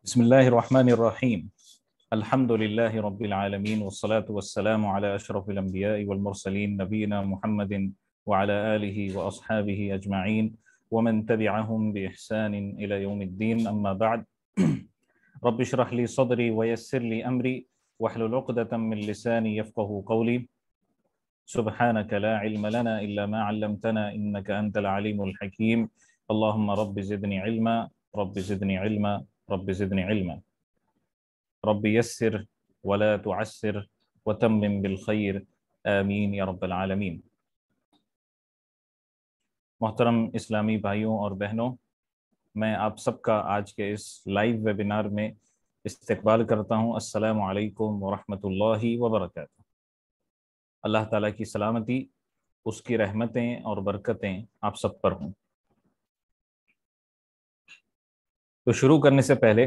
بسم الله الرحمن الرحيم. الحمد لله رب العالمين والصلاة والسلام على أشرف الأنبياء والمرسلين نبينا محمد وعلى آله وأصحابه أجمعين ومن تبعهم بإحسان إلى يوم الدين. أما بعد رب اشرح لي صدري ويسر لي أمري واحلل عقدة من لساني يفقه قولي. سبحانك لا علم لنا إلا ما علمتنا إنك أنت العليم الحكيم. اللهم رب زدني علما رب زدني علما رب زدني علما رب يسر ولا تعسر وتمم بالخير آمین یا رب العالمین. محترم اسلامی بھائیوں اور بہنوں، میں آپ سب کا آج کے اس لائیو ویبینار میں استقبال کرتا ہوں. السلام علیکم ورحمۃ اللہ وبرکاتہ. اللہ تعالیٰ کی سلامتی، اس کی رحمتیں اور برکتیں آپ سب پر ہوں. تو شروع کرنے سے پہلے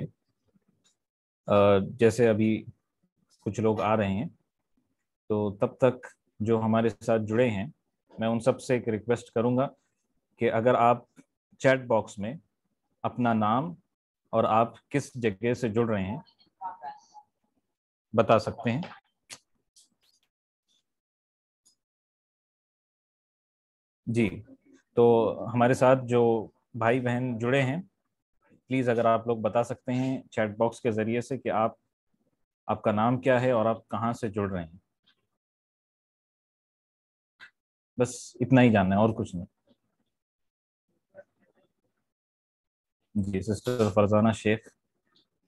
جیسے ابھی کچھ لوگ آ رہے ہیں، تو تب تک جو ہمارے ساتھ جڑے ہیں میں ان سب سے ایک ریکویسٹ کروں گا کہ اگر آپ چیٹ باکس میں اپنا نام اور آپ کس جگہ سے جڑ رہے ہیں بتا سکتے ہیں. جی، تو ہمارے ساتھ جو بھائی بہن جڑے ہیں، پلیز اگر آپ لوگ بتا سکتے ہیں چیٹ باکس کے ذریعے سے کہ آپ کا نام کیا ہے اور آپ کہاں سے جڑ رہے ہیں. بس اتنا ہی جاننا ہے اور کچھ نہیں. جی، سسٹر فرزانہ شیخ،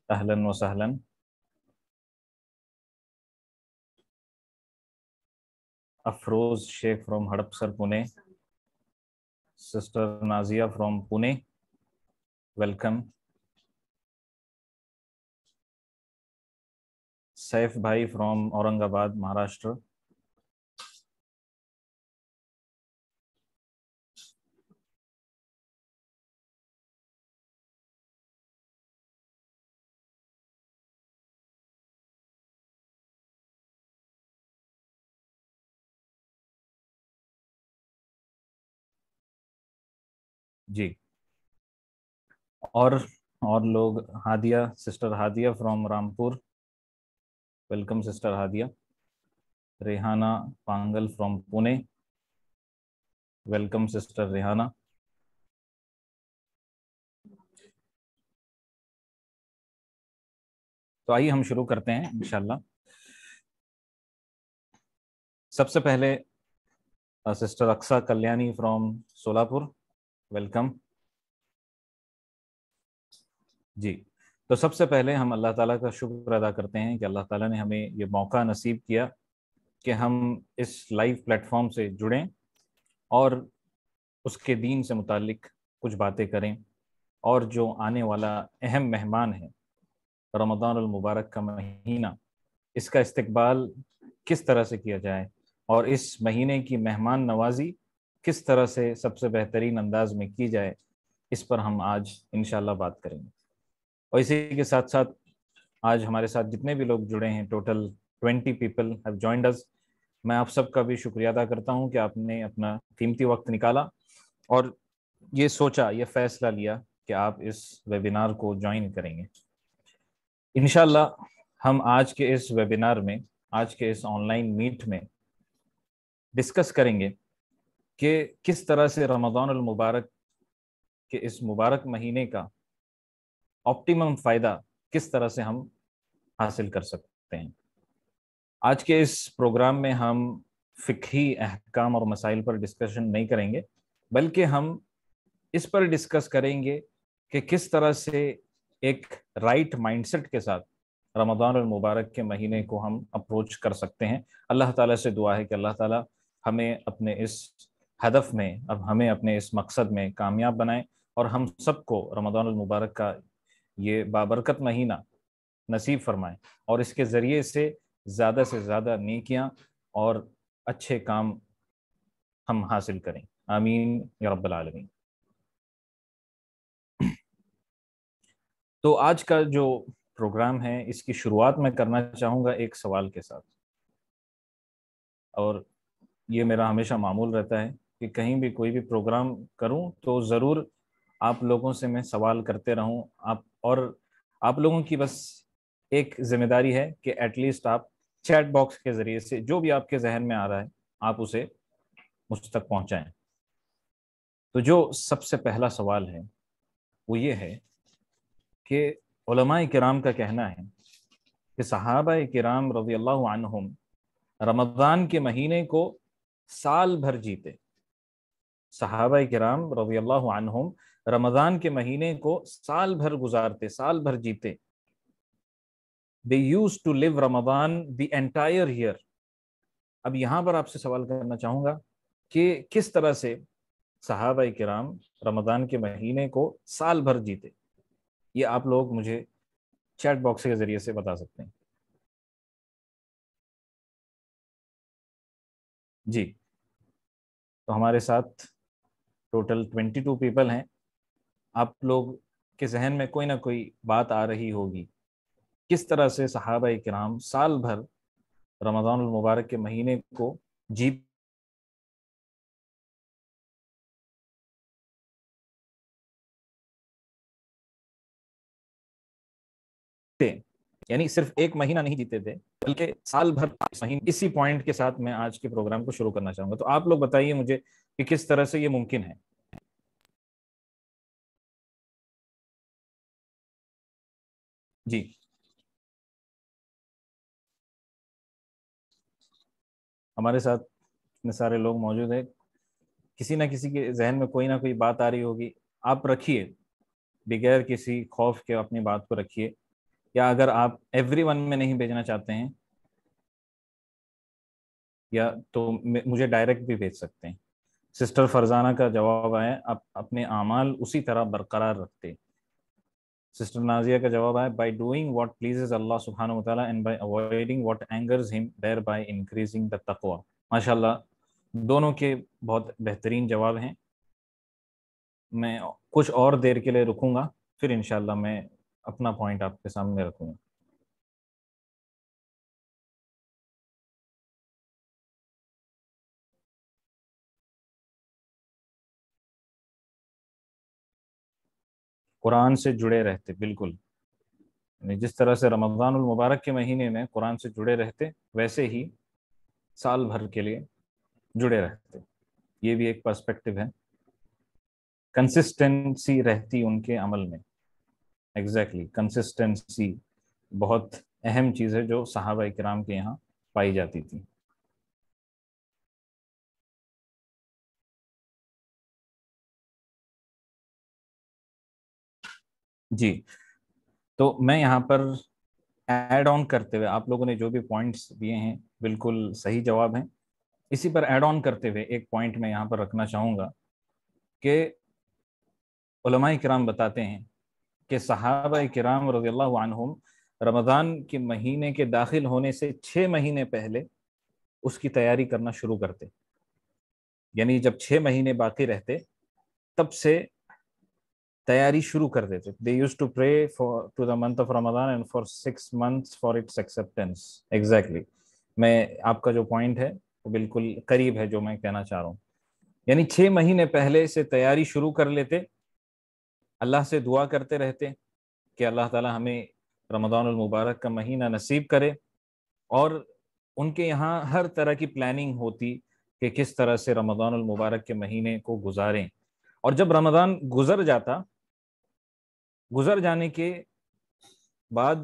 اہلاً و سہلاً. Afroz Shaikh from Hadapsar Pune. Sister Nazia from Pune, welcome. Saif بھائی فرام اورنگ آباد مہاراشٹر. جی، اور لوگ، Hadia, sister Hadia from Rampur, welcome sister Hadia. Rehana Pangal from Pune, welcome sister Rehana. تو آئیے ہم شروع کرتے ہیں انشاءاللہ. سب سے پہلے sister Aqsa Kalyani from Solapur, welcome. جی، تو سب سے پہلے ہم اللہ تعالیٰ کا شکر ادا کرتے ہیں کہ اللہ تعالیٰ نے ہمیں یہ موقع نصیب کیا کہ ہم اس لائیو پلیٹ فارم سے جڑیں اور اس کے دین سے متعلق کچھ باتیں کریں، اور جو آنے والا اہم مہمان ہے رمضان المبارک کا مہینہ، اس کا استقبال کس طرح سے کیا جائے اور اس مہینے کی مہمان نوازی کس طرح سے سب سے بہترین انداز میں کی جائے، اس پر ہم آج انشاءاللہ بات کریں گے. اور اسی کے ساتھ ساتھ آج ہمارے ساتھ جتنے بھی لوگ جڑے ہیں، ٹوٹل 20 پیپل ہیو جوائنڈ اس. میں آپ سب کا بھی شکریہ ادا کرتا ہوں کہ آپ نے اپنا قیمتی وقت نکالا اور یہ سوچا، یہ فیصلہ لیا کہ آپ اس ویبینار کو جوائن کریں گے. انشاءاللہ ہم آج کے اس ویبینار میں، آج کے اس آن لائن میٹ میں ڈسکس کریں گے کہ کس طرح سے رمضان المبارک کے اس مبارک مہینے کا آپٹیمم فائدہ کس طرح سے ہم حاصل کر سکتے ہیں. آج کے اس پروگرام میں ہم فقہی احکام اور مسائل پر ڈسکشن نہیں کریں گے، بلکہ ہم اس پر ڈسکس کریں گے کہ کس طرح سے ایک رائٹ مائنڈ سیٹ کے ساتھ رمضان المبارک کے مہینے کو ہم اپروچ کر سکتے ہیں. اللہ تعالیٰ سے دعا ہے کہ اللہ تعالیٰ ہمیں اپنے اس ہدف میں، اب ہمیں اپنے اس مقصد میں کامیاب بنائیں اور ہم سب کو رمضان المبارک کا یہ بابرکت مہینہ نصیب فرمائیں اور اس کے ذریعے سے زیادہ نیکیاں اور اچھے کام ہم حاصل کریں. آمین یا رب العالمین. تو آج کا جو پروگرام ہے، اس کی شروعات میں کرنا چاہوں گا ایک سوال کے ساتھ، اور یہ میرا ہمیشہ معمول رہتا ہے کہ کہیں بھی کوئی بھی پروگرام کروں تو ضرور آپ لوگوں سے میں سوال کرتے رہوں. آپ اور آپ لوگوں کی بس ایک ذمہ داری ہے کہ ایٹ لیسٹ آپ چیٹ باکس کے ذریعے سے جو بھی آپ کے ذہن میں آ رہا ہے آپ اسے مجھ تک پہنچائیں۔ تو جو سب سے پہلا سوال ہے وہ یہ ہے کہ علماء کرام کا کہنا ہے کہ صحابہ کرام رضی اللہ عنہم رمضان کے مہینے کو سال بھر جیتے۔ صحابہ کرام رضی اللہ عنہم رمضان کے مہینے کو سال بھر گزارتے، سال بھر جیتے۔ They used to live Ramadan the entire year۔ اب یہاں پر آپ سے سوال کرنا چاہوں گا کہ کس طرح سے صحابہ کرام رمضان کے مہینے کو سال بھر جیتے؟ یہ آپ لوگ مجھے چیٹ باکس کے ذریعے سے بتا سکتے ہیں۔ جی، تو ہمارے ساتھ ٹوٹل 22 پیپل ہیں۔ آپ لوگ کے ذہن میں کوئی نہ کوئی بات آ رہی ہوگی کس طرح سے صحابہ کرام سال بھر رمضان المبارک کے مہینے کو جیتے، یعنی صرف ایک مہینہ نہیں جیتے تھے بلکہ سال بھر مہینے۔ اسی پوائنٹ کے ساتھ میں آج کے پروگرام کو شروع کرنا چاہوں گا۔ تو آپ لوگ بتائیے مجھے کہ کس طرح سے یہ ممکن ہے۔ جی، ہمارے ساتھ اتنے سارے لوگ موجود ہیں، کسی نہ کسی کے ذہن میں کوئی نہ کوئی بات آ رہی ہوگی۔ آپ رکھیے، بغیر کسی خوف کے اپنی بات کو رکھیے، یا اگر آپ ایوری ون میں نہیں بھیجنا چاہتے ہیں یا تو مجھے ڈائریکٹ بھی بھیج سکتے ہیں۔ سسٹر فرزانہ کا جواب ہے آپ اپنے اعمال اسی طرح برقرار رکھتے۔ سسٹر نازیہ کا جواب ہے بائی ڈوئنگ واٹ پلیزز اللہ سبحانہ و تعالیٰ اینڈ بائی اوائڈنگ واٹ اینگرز ہم دیر بائی انکریزنگ دا تقوی۔ ماشاء اللہ، دونوں کے بہت بہترین جواب ہیں۔ میں کچھ اور دیر کے لیے رکوں گا، پھر انشاءاللہ میں اپنا پوائنٹ آپ کے سامنے رکھوں گا۔ قرآن سے جڑے رہتے، بالکل، یعنی جس طرح سے رمضان المبارک کے مہینے میں قرآن سے جڑے رہتے ویسے ہی سال بھر کے لیے جڑے رہتے۔ یہ بھی ایک پرسپیکٹو ہے، کنسسٹنسی رہتی ان کے عمل میں۔ ایگزیکٹلی، کنسسٹنسی بہت اہم چیز ہے جو صحابہ کرام کے یہاں پائی جاتی تھی۔ جی، تو میں یہاں پر ایڈ آن کرتے ہوئے، آپ لوگوں نے جو بھی پوائنٹس دیے ہیں بالکل صحیح جواب ہیں، اسی پر ایڈ آن کرتے ہوئے ایک پوائنٹ میں یہاں پر رکھنا چاہوں گا کہ علماء کرام بتاتے ہیں کہ صحابہ کرام رضی اللہ عنہم رمضان کے مہینے کے داخل ہونے سے 6 مہینے پہلے اس کی تیاری کرنا شروع کرتے، یعنی جب 6 مہینے باقی رہتے تب سے تیاری شروع کر دیتے۔ They used to pray to the month of Ramadan and for 6 months for its acceptance۔ Exactly، میں آپ کا جو پوائنٹ ہے وہ بالکل قریب ہے جو میں کہنا چاہ رہا ہوں، یعنی 6 مہینے پہلے سے تیاری شروع کر لیتے، اللہ سے دعا کرتے رہتے کہ اللہ تعالی ہمیں رمضان المبارک کا مہینہ نصیب کرے، اور ان کے یہاں ہر طرح کی پلاننگ ہوتی کہ کس طرح سے رمضان المبارک کے مہینے کو گزاریں۔ اور جب رمضان گزر جانے کے بعد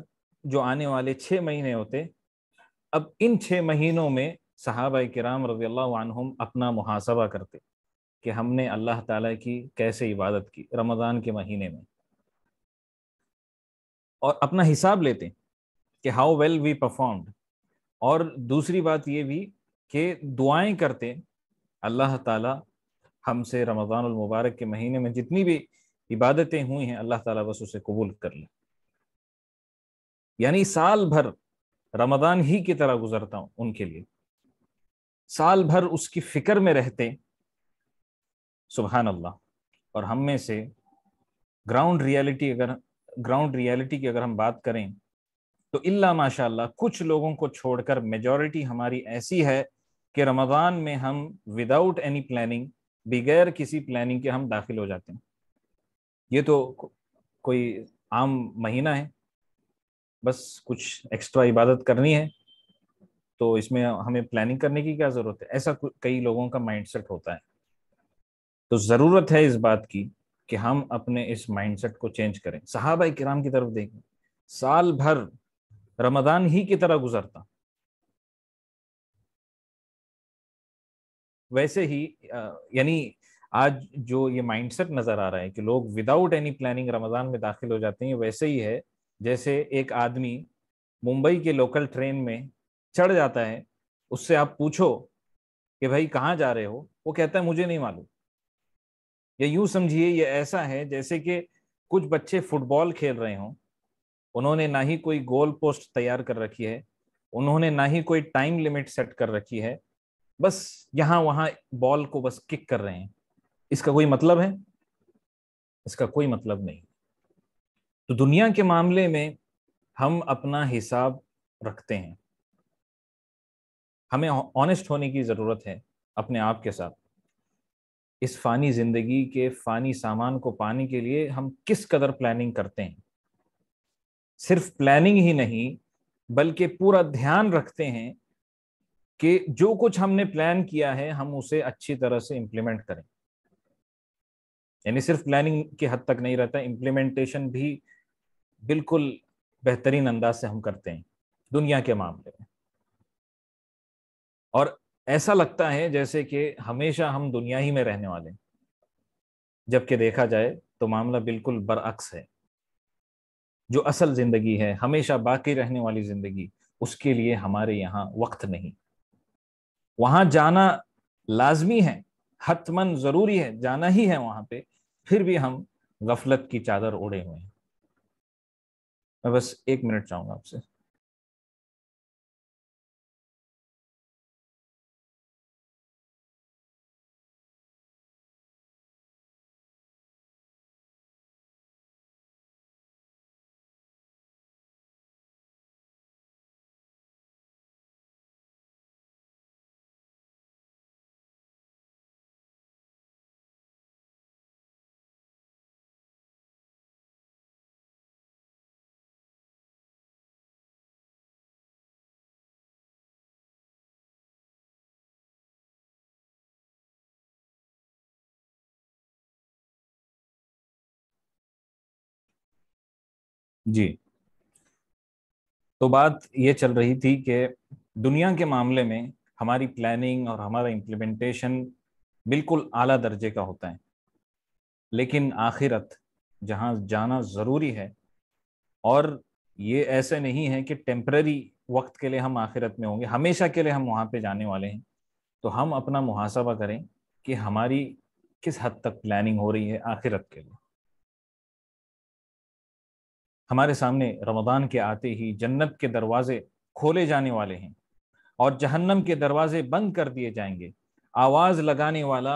جو آنے والے 6 مہینے ہوتے، اب ان 6 مہینوں میں صحابہ کرام رضی اللہ عنہم اپنا محاسبہ کرتے کہ ہم نے اللہ تعالیٰ کی کیسے عبادت کی رمضان کے مہینے میں، اور اپنا حساب لیتے کہ ہاؤ ویل وی پرفارمڈ۔ اور دوسری بات یہ بھی کہ دعائیں کرتے اللہ تعالیٰ ہم سے رمضان المبارک کے مہینے میں جتنی بھی عبادتیں ہوئی ہیں اللہ تعالیٰ بس اسے قبول کر لے، یعنی سال بھر رمضان ہی کی طرح گزرتا ہوں ان کے لیے، سال بھر اس کی فکر میں رہتے۔ سبحان اللہ۔ اور ہم میں سے گراؤنڈ ریالٹی کی اگر ہم بات کریں تو الا ماشاء اللہ کچھ لوگوں کو چھوڑ کر میجورٹی ہماری ایسی ہے کہ رمضان میں ہم وداؤٹ اینی پلاننگ، بغیر کسی پلاننگ کے ہم داخل ہو جاتے ہیں۔ یہ تو کوئی عام مہینہ ہے بس کچھ ایکسٹرا عبادت کرنی ہے تو اس میں ہمیں پلاننگ کرنے کی کیا ضرورت ہے. ایسا کئی لوگوں کا مائنڈ سیٹ ہوتا ہے. تو ضرورت ہے اس بات کی کہ ہم اپنے اس مائنڈ سیٹ کو چینج کریں. صحابہ کرام کی طرف دیکھیں, سال بھر رمضان ہی کی طرح گزرتا. ویسے ہی یعنی آج جو یہ مائنڈ سیٹ نظر آ رہا ہے کہ لوگ وداؤٹ اینی پلاننگ رمضان میں داخل ہو جاتے ہیں, ویسے ہی ہے جیسے ایک آدمی ممبئی کے لوکل ٹرین میں چڑھ جاتا ہے, اس سے آپ پوچھو کہ بھائی کہاں جا رہے ہو, وہ کہتا ہے مجھے نہیں معلوم. یا یوں سمجھیے یہ ایسا ہے جیسے کہ کچھ بچے فٹ بال کھیل رہے ہوں, انہوں نے نہ ہی کوئی گول پوسٹ تیار کر رکھی ہے, انہوں نے نہ ہی کوئی ٹائم لمٹ سیٹ کر رکھی ہے, بس یہاں وہاں بال کو بس کک کر رہے ہیں. اس کا کوئی مطلب ہے؟ اس کا کوئی مطلب نہیں. تو دنیا کے معاملے میں ہم اپنا حساب رکھتے ہیں, ہمیں آنےسٹ ہونے کی ضرورت ہے اپنے آپ کے ساتھ. اس فانی زندگی کے فانی سامان کو پانے کے لیے ہم کس قدر پلاننگ کرتے ہیں. صرف پلاننگ ہی نہیں بلکہ پورا دھیان رکھتے ہیں کہ جو کچھ ہم نے پلان کیا ہے ہم اسے اچھی طرح سے امپلیمنٹ کریں. یعنی صرف پلاننگ کی حد تک نہیں رہتا, امپلیمنٹیشن بھی بالکل بہترین انداز سے ہم کرتے ہیں دنیا کے معاملے میں. اور ایسا لگتا ہے جیسے کہ ہمیشہ ہم دنیا ہی میں رہنے والے ہیں, جبکہ دیکھا جائے تو معاملہ بالکل برعکس ہے. جو اصل زندگی ہے, ہمیشہ باقی رہنے والی زندگی, اس کے لیے ہمارے یہاں وقت نہیں. وہاں جانا لازمی ہے, حتماً ضروری ہے, جانا ہی ہے وہاں پہ, پھر بھی ہم غفلت کی چادر اوڑھے ہوئے ہیں. میں بس 1 منٹ چاہوں گا آپ سے. جی, تو بات یہ چل رہی تھی کہ دنیا کے معاملے میں ہماری پلاننگ اور ہمارا امپلیمنٹیشن بالکل اعلیٰ درجے کا ہوتا ہے, لیکن آخرت جہاں جانا ضروری ہے, اور یہ ایسے نہیں ہے کہ ٹیمپرری وقت کے لیے ہم آخرت میں ہوں گے, ہمیشہ کے لیے ہم وہاں پہ جانے والے ہیں. تو ہم اپنا محاسبہ کریں کہ ہماری کس حد تک پلاننگ ہو رہی ہے آخرت کے لیے. ہمارے سامنے رمضان کے آتے ہی جنت کے دروازے کھولے جانے والے ہیں اور جہنم کے دروازے بند کر دیے جائیں گے. آواز لگانے والا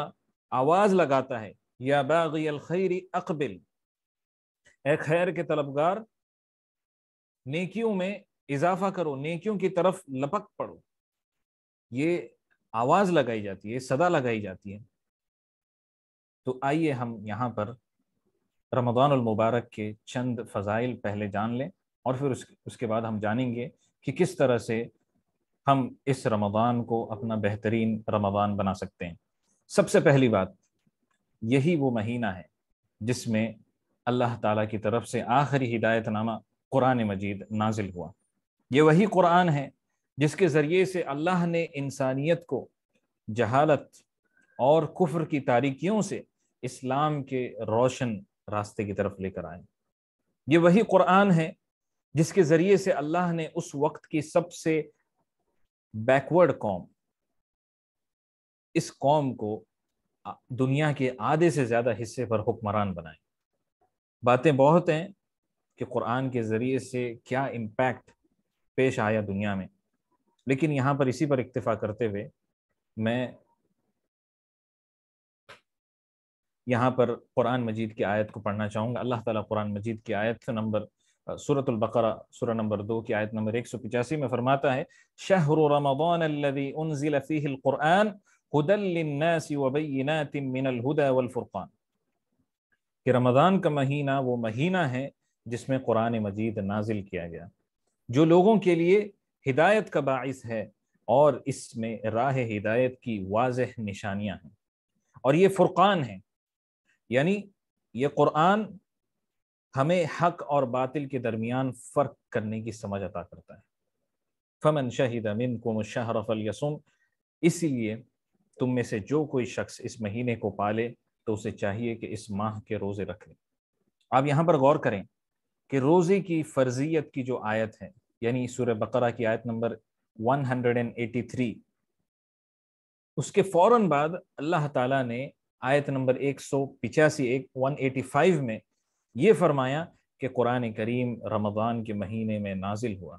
آواز لگاتا ہے, یا باغی الخیر اقبل, اے خیر کے طلبگار نیکیوں میں اضافہ کرو, نیکیوں کی طرف لپک پڑو. یہ آواز لگائی جاتی ہے, صدا لگائی جاتی ہے. تو آئیے ہم یہاں پر رمضان المبارک کے چند فضائل پہلے جان لیں, اور پھر اس کے بعد ہم جانیں گے کہ کس طرح سے ہم اس رمضان کو اپنا بہترین رمضان بنا سکتے ہیں. سب سے پہلی بات, یہی وہ مہینہ ہے جس میں اللہ تعالیٰ کی طرف سے آخری ہدایت نامہ قرآن مجید نازل ہوا. یہ وہی قرآن ہے جس کے ذریعے سے اللہ نے انسانیت کو جہالت اور کفر کی تاریکیوں سے اسلام کے روشن راستے کی طرف لے کر آئے. یہ وہی قرآن ہے جس کے ذریعے سے اللہ نے اس وقت کی سب سے بیکورڈ قوم, اس قوم کو دنیا کے آدھے سے زیادہ حصے پر حکمران بنائے. باتیں بہت ہیں کہ قرآن کے ذریعے سے کیا امپیکٹ پیش آیا دنیا میں, لیکن یہاں پر اسی پر اکتفا کرتے ہوئے میں یہاں پر قرآن مجید کی آیت کو پڑھنا چاہوں گا. اللہ تعالیٰ قرآن مجید کی آیت نمبر سورۃ البقرہ سورہ نمبر 2 کی آیت نمبر 185 میں فرماتا ہے, شہر رمضان الذی انزل فیہ القرآن ھدی للناس وبینات من الھدی والفرقان, کہ رمضان کا مہینہ وہ مہینہ ہے جس میں قرآن مجید نازل کیا گیا, جو لوگوں کے لیے ہدایت کا باعث ہے، اور اس میں راہ ہدایت کی واضح نشانیاں ہیں، اور یہ فرقان ہے، یعنی یہ قرآن ہمیں حق اور باطل کے درمیان فرق کرنے کی سمجھ عطا کرتا ہے۔ فمن شہد منکم الشہر فلیصم، اسی لیے تم میں سے جو کوئی شخص اس مہینے کو پالے تو اسے چاہیے کہ اس ماہ کے روزے رکھ لے۔ آپ یہاں پر غور کریں کہ روزے کی فرضیت کی جو آیت ہے، یعنی سورہ بقرہ کی آیت نمبر 183، اس کے فوراً بعد اللہ تعالیٰ نے آیت نمبر 185 میں یہ فرمایا کہ قرآن کریم رمضان کے مہینے میں نازل ہوا۔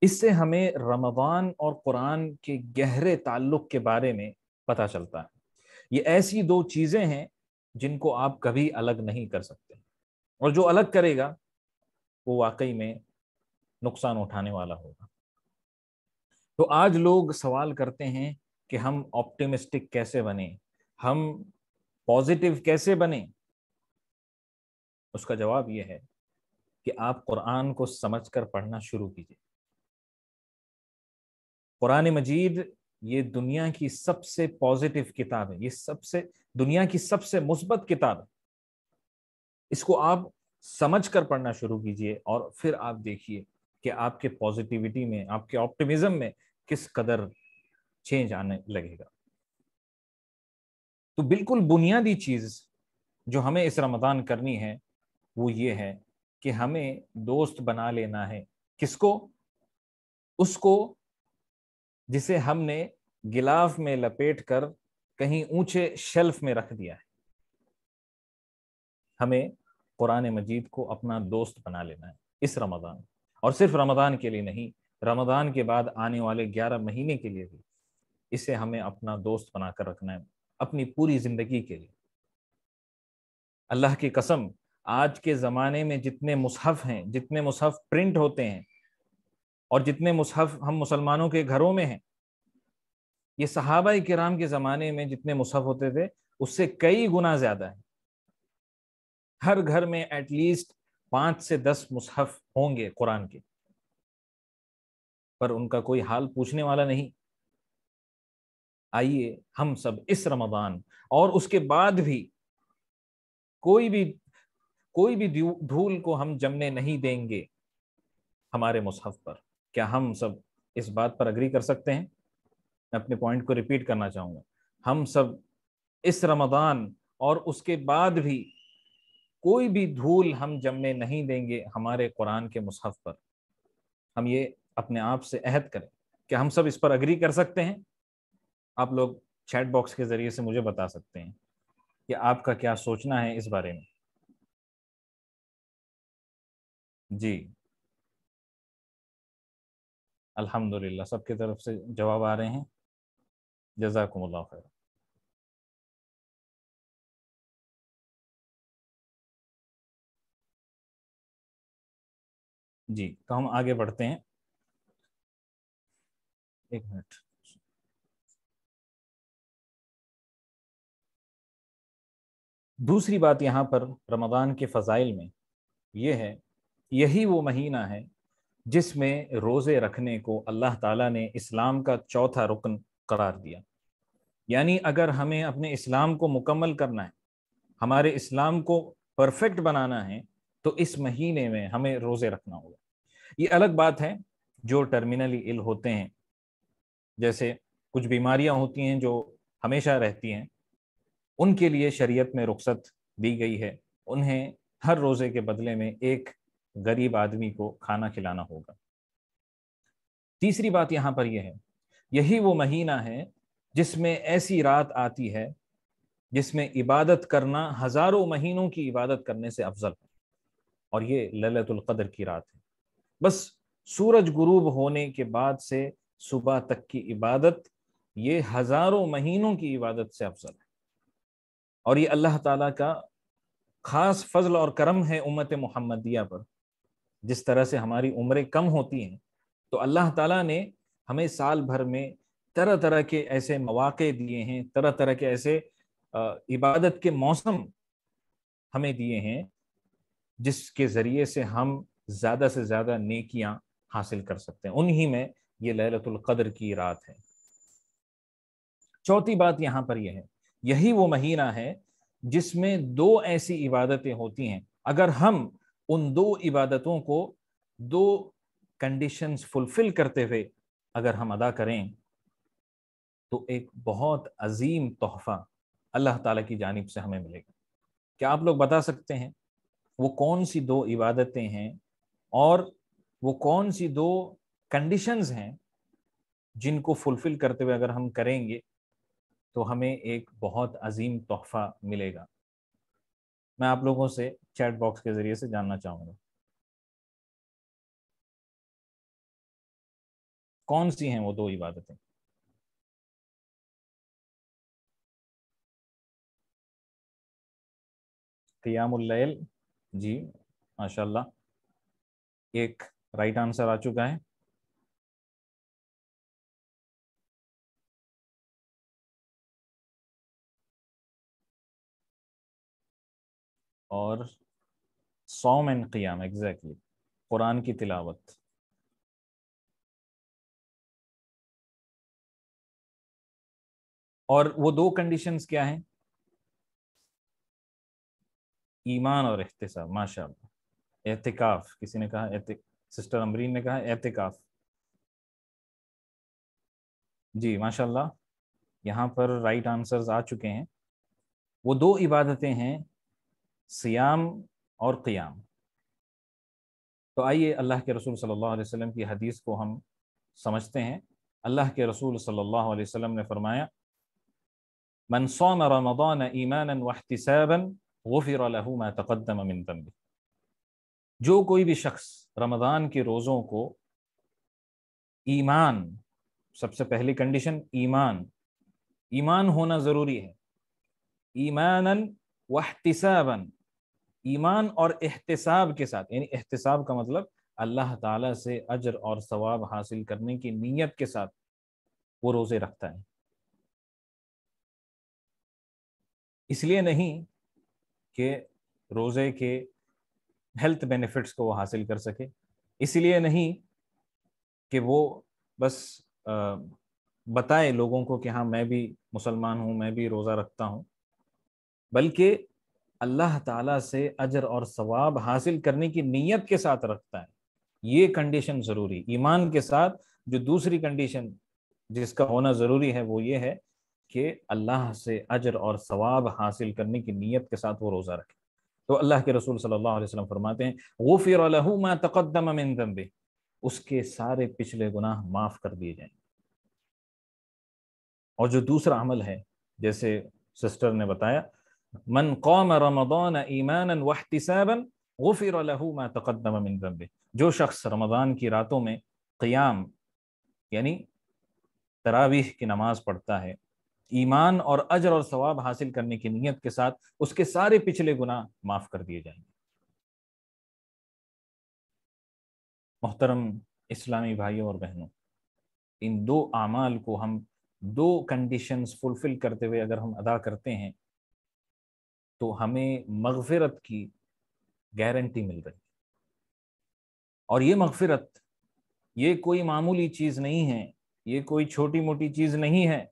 اس سے ہمیں رمضان اور قرآن کے گہرے تعلق کے بارے میں پتہ چلتا ہے۔ یہ ایسی دو چیزیں ہیں جن کو آپ کبھی الگ نہیں کر سکتے، اور جو الگ کرے گا وہ واقعی میں نقصان اٹھانے والا ہوگا۔ تو آج لوگ سوال کرتے ہیں کہ ہم آپٹیمسٹک کیسے بنیں، ہم پازیٹیو کیسے بنیں؟ اس کا جواب یہ ہے کہ آپ قرآن کو سمجھ کر پڑھنا شروع کیجیے۔ قرآن مجید یہ دنیا کی سب سے پازیٹیو کتاب ہے، یہ دنیا کی سب سے مثبت کتاب ہے۔ اس کو آپ سمجھ کر پڑھنا شروع کیجیے، اور پھر آپ دیکھیے کہ آپ کے پازیٹیوٹی میں، آپ کے آپٹیمزم میں کس قدر چینج آنے لگے گا۔ تو بالکل بنیادی چیز جو ہمیں اس رمضان کرنی ہے وہ یہ ہے کہ ہمیں دوست بنا لینا ہے۔ کس کو؟ اس کو جسے ہم نے غلاف میں لپیٹ کر کہیں اونچے شیلف میں رکھ دیا ہے۔ ہمیں قرآن مجید کو اپنا دوست بنا لینا ہے اس رمضان، اور صرف رمضان کے لیے نہیں، رمضان کے بعد آنے والے 11 مہینے کے لیے بھی اسے ہمیں اپنا دوست بنا کر رکھنا ہے، اپنی پوری زندگی کے لیے۔ اللہ کی قسم، آج کے زمانے میں جتنے مصحف ہیں، جتنے مصحف پرنٹ ہوتے ہیں، اور جتنے مصحف ہم مسلمانوں کے گھروں میں ہیں، یہ صحابہ کرام کے زمانے میں جتنے مصحف ہوتے تھے اس سے کئی گنا زیادہ ہیں۔ ہر گھر میں ایٹ لیسٹ 5 سے 10 مصحف ہوں گے قرآن کے، پر ان کا کوئی حال پوچھنے والا نہیں۔ آئیے ہم سب اس رمضان اور اس کے بعد بھی کوئی بھی دھول کو ہم جمنے نہیں دیں گے ہمارے مصحف پر۔ کیا ہم سب اس بات پر اگری کر سکتے ہیں؟ میں اپنے پوائنٹ کو ریپیٹ کرنا چاہوں گا، ہم سب اس رمضان اور اس کے بعد بھی کوئی بھی دھول ہم جمنے نہیں دیں گے ہمارے قرآن کے مصحف پر۔ ہم یہ اپنے آپ سے عہد کریں کہ ہم سب اس پر اگری کر سکتے ہیں۔ آپ لوگ چیٹ باکس کے ذریعے سے مجھے بتا سکتے ہیں کہ آپ کا کیا سوچنا ہے اس بارے میں۔ جی الحمدللہ، سب کی طرف سے جواب آ رہے ہیں، جزاکم اللہ خیر۔ جی تو ہم آگے بڑھتے ہیں، ایک منٹ۔ دوسری بات یہاں پر رمضان کے فضائل میں یہ ہے، یہی وہ مہینہ ہے جس میں روزے رکھنے کو اللہ تعالیٰ نے اسلام کا چوتھا رکن قرار دیا۔ یعنی اگر ہمیں اپنے اسلام کو مکمل کرنا ہے، ہمارے اسلام کو پرفیکٹ بنانا ہے، تو اس مہینے میں ہمیں روزے رکھنا ہوگا۔ یہ الگ بات ہے جو ٹرمینلی ill ہوتے ہیں، جیسے کچھ بیماریاں ہوتی ہیں جو ہمیشہ رہتی ہیں، ان کے لیے شریعت میں رخصت دی گئی ہے، انہیں ہر روزے کے بدلے میں ایک غریب آدمی کو کھانا کھلانا ہوگا۔ تیسری بات یہاں پر یہ ہے، یہی وہ مہینہ ہے جس میں ایسی رات آتی ہے جس میں عبادت کرنا ہزاروں مہینوں کی عبادت کرنے سے افضل ہے، اور یہ لیلۃ القدر کی رات ہے۔ بس سورج غروب ہونے کے بعد سے صبح تک کی عبادت یہ ہزاروں مہینوں کی عبادت سے افضل ہے، اور یہ اللہ تعالیٰ کا خاص فضل اور کرم ہے امت محمدیہ پر۔ جس طرح سے ہماری عمریں کم ہوتی ہیں، تو اللہ تعالیٰ نے ہمیں سال بھر میں طرح طرح کے ایسے مواقع دیے ہیں، طرح طرح کے ایسے عبادت کے موسم ہمیں دیے ہیں جس کے ذریعے سے ہم زیادہ سے زیادہ نیکیاں حاصل کر سکتے ہیں. انہی میں یہ لیلۃ القدر کی رات ہے. چوتھی بات یہاں پر یہ ہے، یہی وہ مہینہ ہے جس میں دو ایسی عبادتیں ہوتی ہیں، اگر ہم ان دو عبادتوں کو دو کنڈیشنز فلفل کرتے ہوئے اگر ہم ادا کریں تو ایک بہت عظیم تحفہ اللہ تعالیٰ کی جانب سے ہمیں ملے گا. کیا آپ لوگ بتا سکتے ہیں وہ کون سی دو عبادتیں ہیں اور وہ کون سی دو کنڈیشنز ہیں جن کو فلفل کرتے ہوئے اگر ہم کریں گے تو ہمیں ایک بہت عظیم تحفہ ملے گا؟ میں آپ لوگوں سے چیٹ باکس کے ذریعے سے جاننا چاہوں گا کون سی ہیں وہ دو عبادتیں. قیام اللیل، جی ماشاء اللہ، ایک رائٹ آنسر آ چکا ہے. اور صوم اینڈ قیام، ایگزیکٹلی، قرآن کی تلاوت. اور وہ دو کنڈیشنز کیا ہیں؟ ایمان اور احتساب. ماشاء اللہ. اعتکاف، کسی نے کہا سسٹر امبرین نے کہا اعتکاف. جی ماشاء اللہ، یہاں پر رائٹ آنسرز آ چکے ہیں. وہ دو عبادتیں ہیں صیام اور قیام. تو آئیے اللہ کے رسول صلی اللہ علیہ وسلم کی حدیث کو ہم سمجھتے ہیں. اللہ کے رسول صلی اللہ علیہ وسلم نے فرمایا من صام رمضان ایمانا واحتسابا غفر له ما تقدم من ذنبه. جو کوئی بھی شخص رمضان کے روزوں کو ایمان، سب سے پہلی کنڈیشن ایمان ہونا ضروری ہے، ایمانا واحتسابا، ایمان اور احتساب کے ساتھ، یعنی احتساب کا مطلب اللہ تعالیٰ سے اجر اور ثواب حاصل کرنے کی نیت کے ساتھ وہ روزے رکھتا ہے. اس لیے نہیں کہ روزے کے ہیلتھ بینیفٹس کو وہ حاصل کر سکے، اس لیے نہیں کہ وہ بس بتائے لوگوں کو کہ ہاں میں بھی مسلمان ہوں، میں بھی روزہ رکھتا ہوں، بلکہ اللہ تعالیٰ سے اجر اور ثواب حاصل کرنے کی نیت کے ساتھ رکھتا ہے. یہ کنڈیشن ضروری. ایمان کے ساتھ جو دوسری کنڈیشن جس کا ہونا ضروری ہے وہ یہ ہے کہ اللہ سے اجر اور ثواب حاصل کرنے کی نیت کے ساتھ وہ روزہ رکھے. تو اللہ کے رسول صلی اللہ علیہ وسلم فرماتے ہیں غفر له ما تقدم من ذنبه، اس کے سارے پچھلے گناہ معاف کر دیے جائیں. اور جو دوسرا عمل ہے جیسے سسٹر نے بتایا من قام رمضان ایمانا واحتسابا غفر له ما تقدم من ذنبه، جو شخص رمضان کی راتوں میں قیام یعنی تراویح کی نماز پڑھتا ہے ایمان اور اجر اور ثواب حاصل کرنے کی نیت کے ساتھ، اس کے سارے پچھلے گناہ معاف کر دیے جائیں گے. محترم اسلامی بھائیوں اور بہنوں، ان دو اعمال کو ہم دو کنڈیشنز فلفل کرتے ہوئے اگر ہم ادا کرتے ہیں تو ہمیں مغفرت کی گارنٹی مل رہی ہے. اور یہ مغفرت یہ کوئی معمولی چیز نہیں ہے، یہ کوئی چھوٹی موٹی چیز نہیں ہے.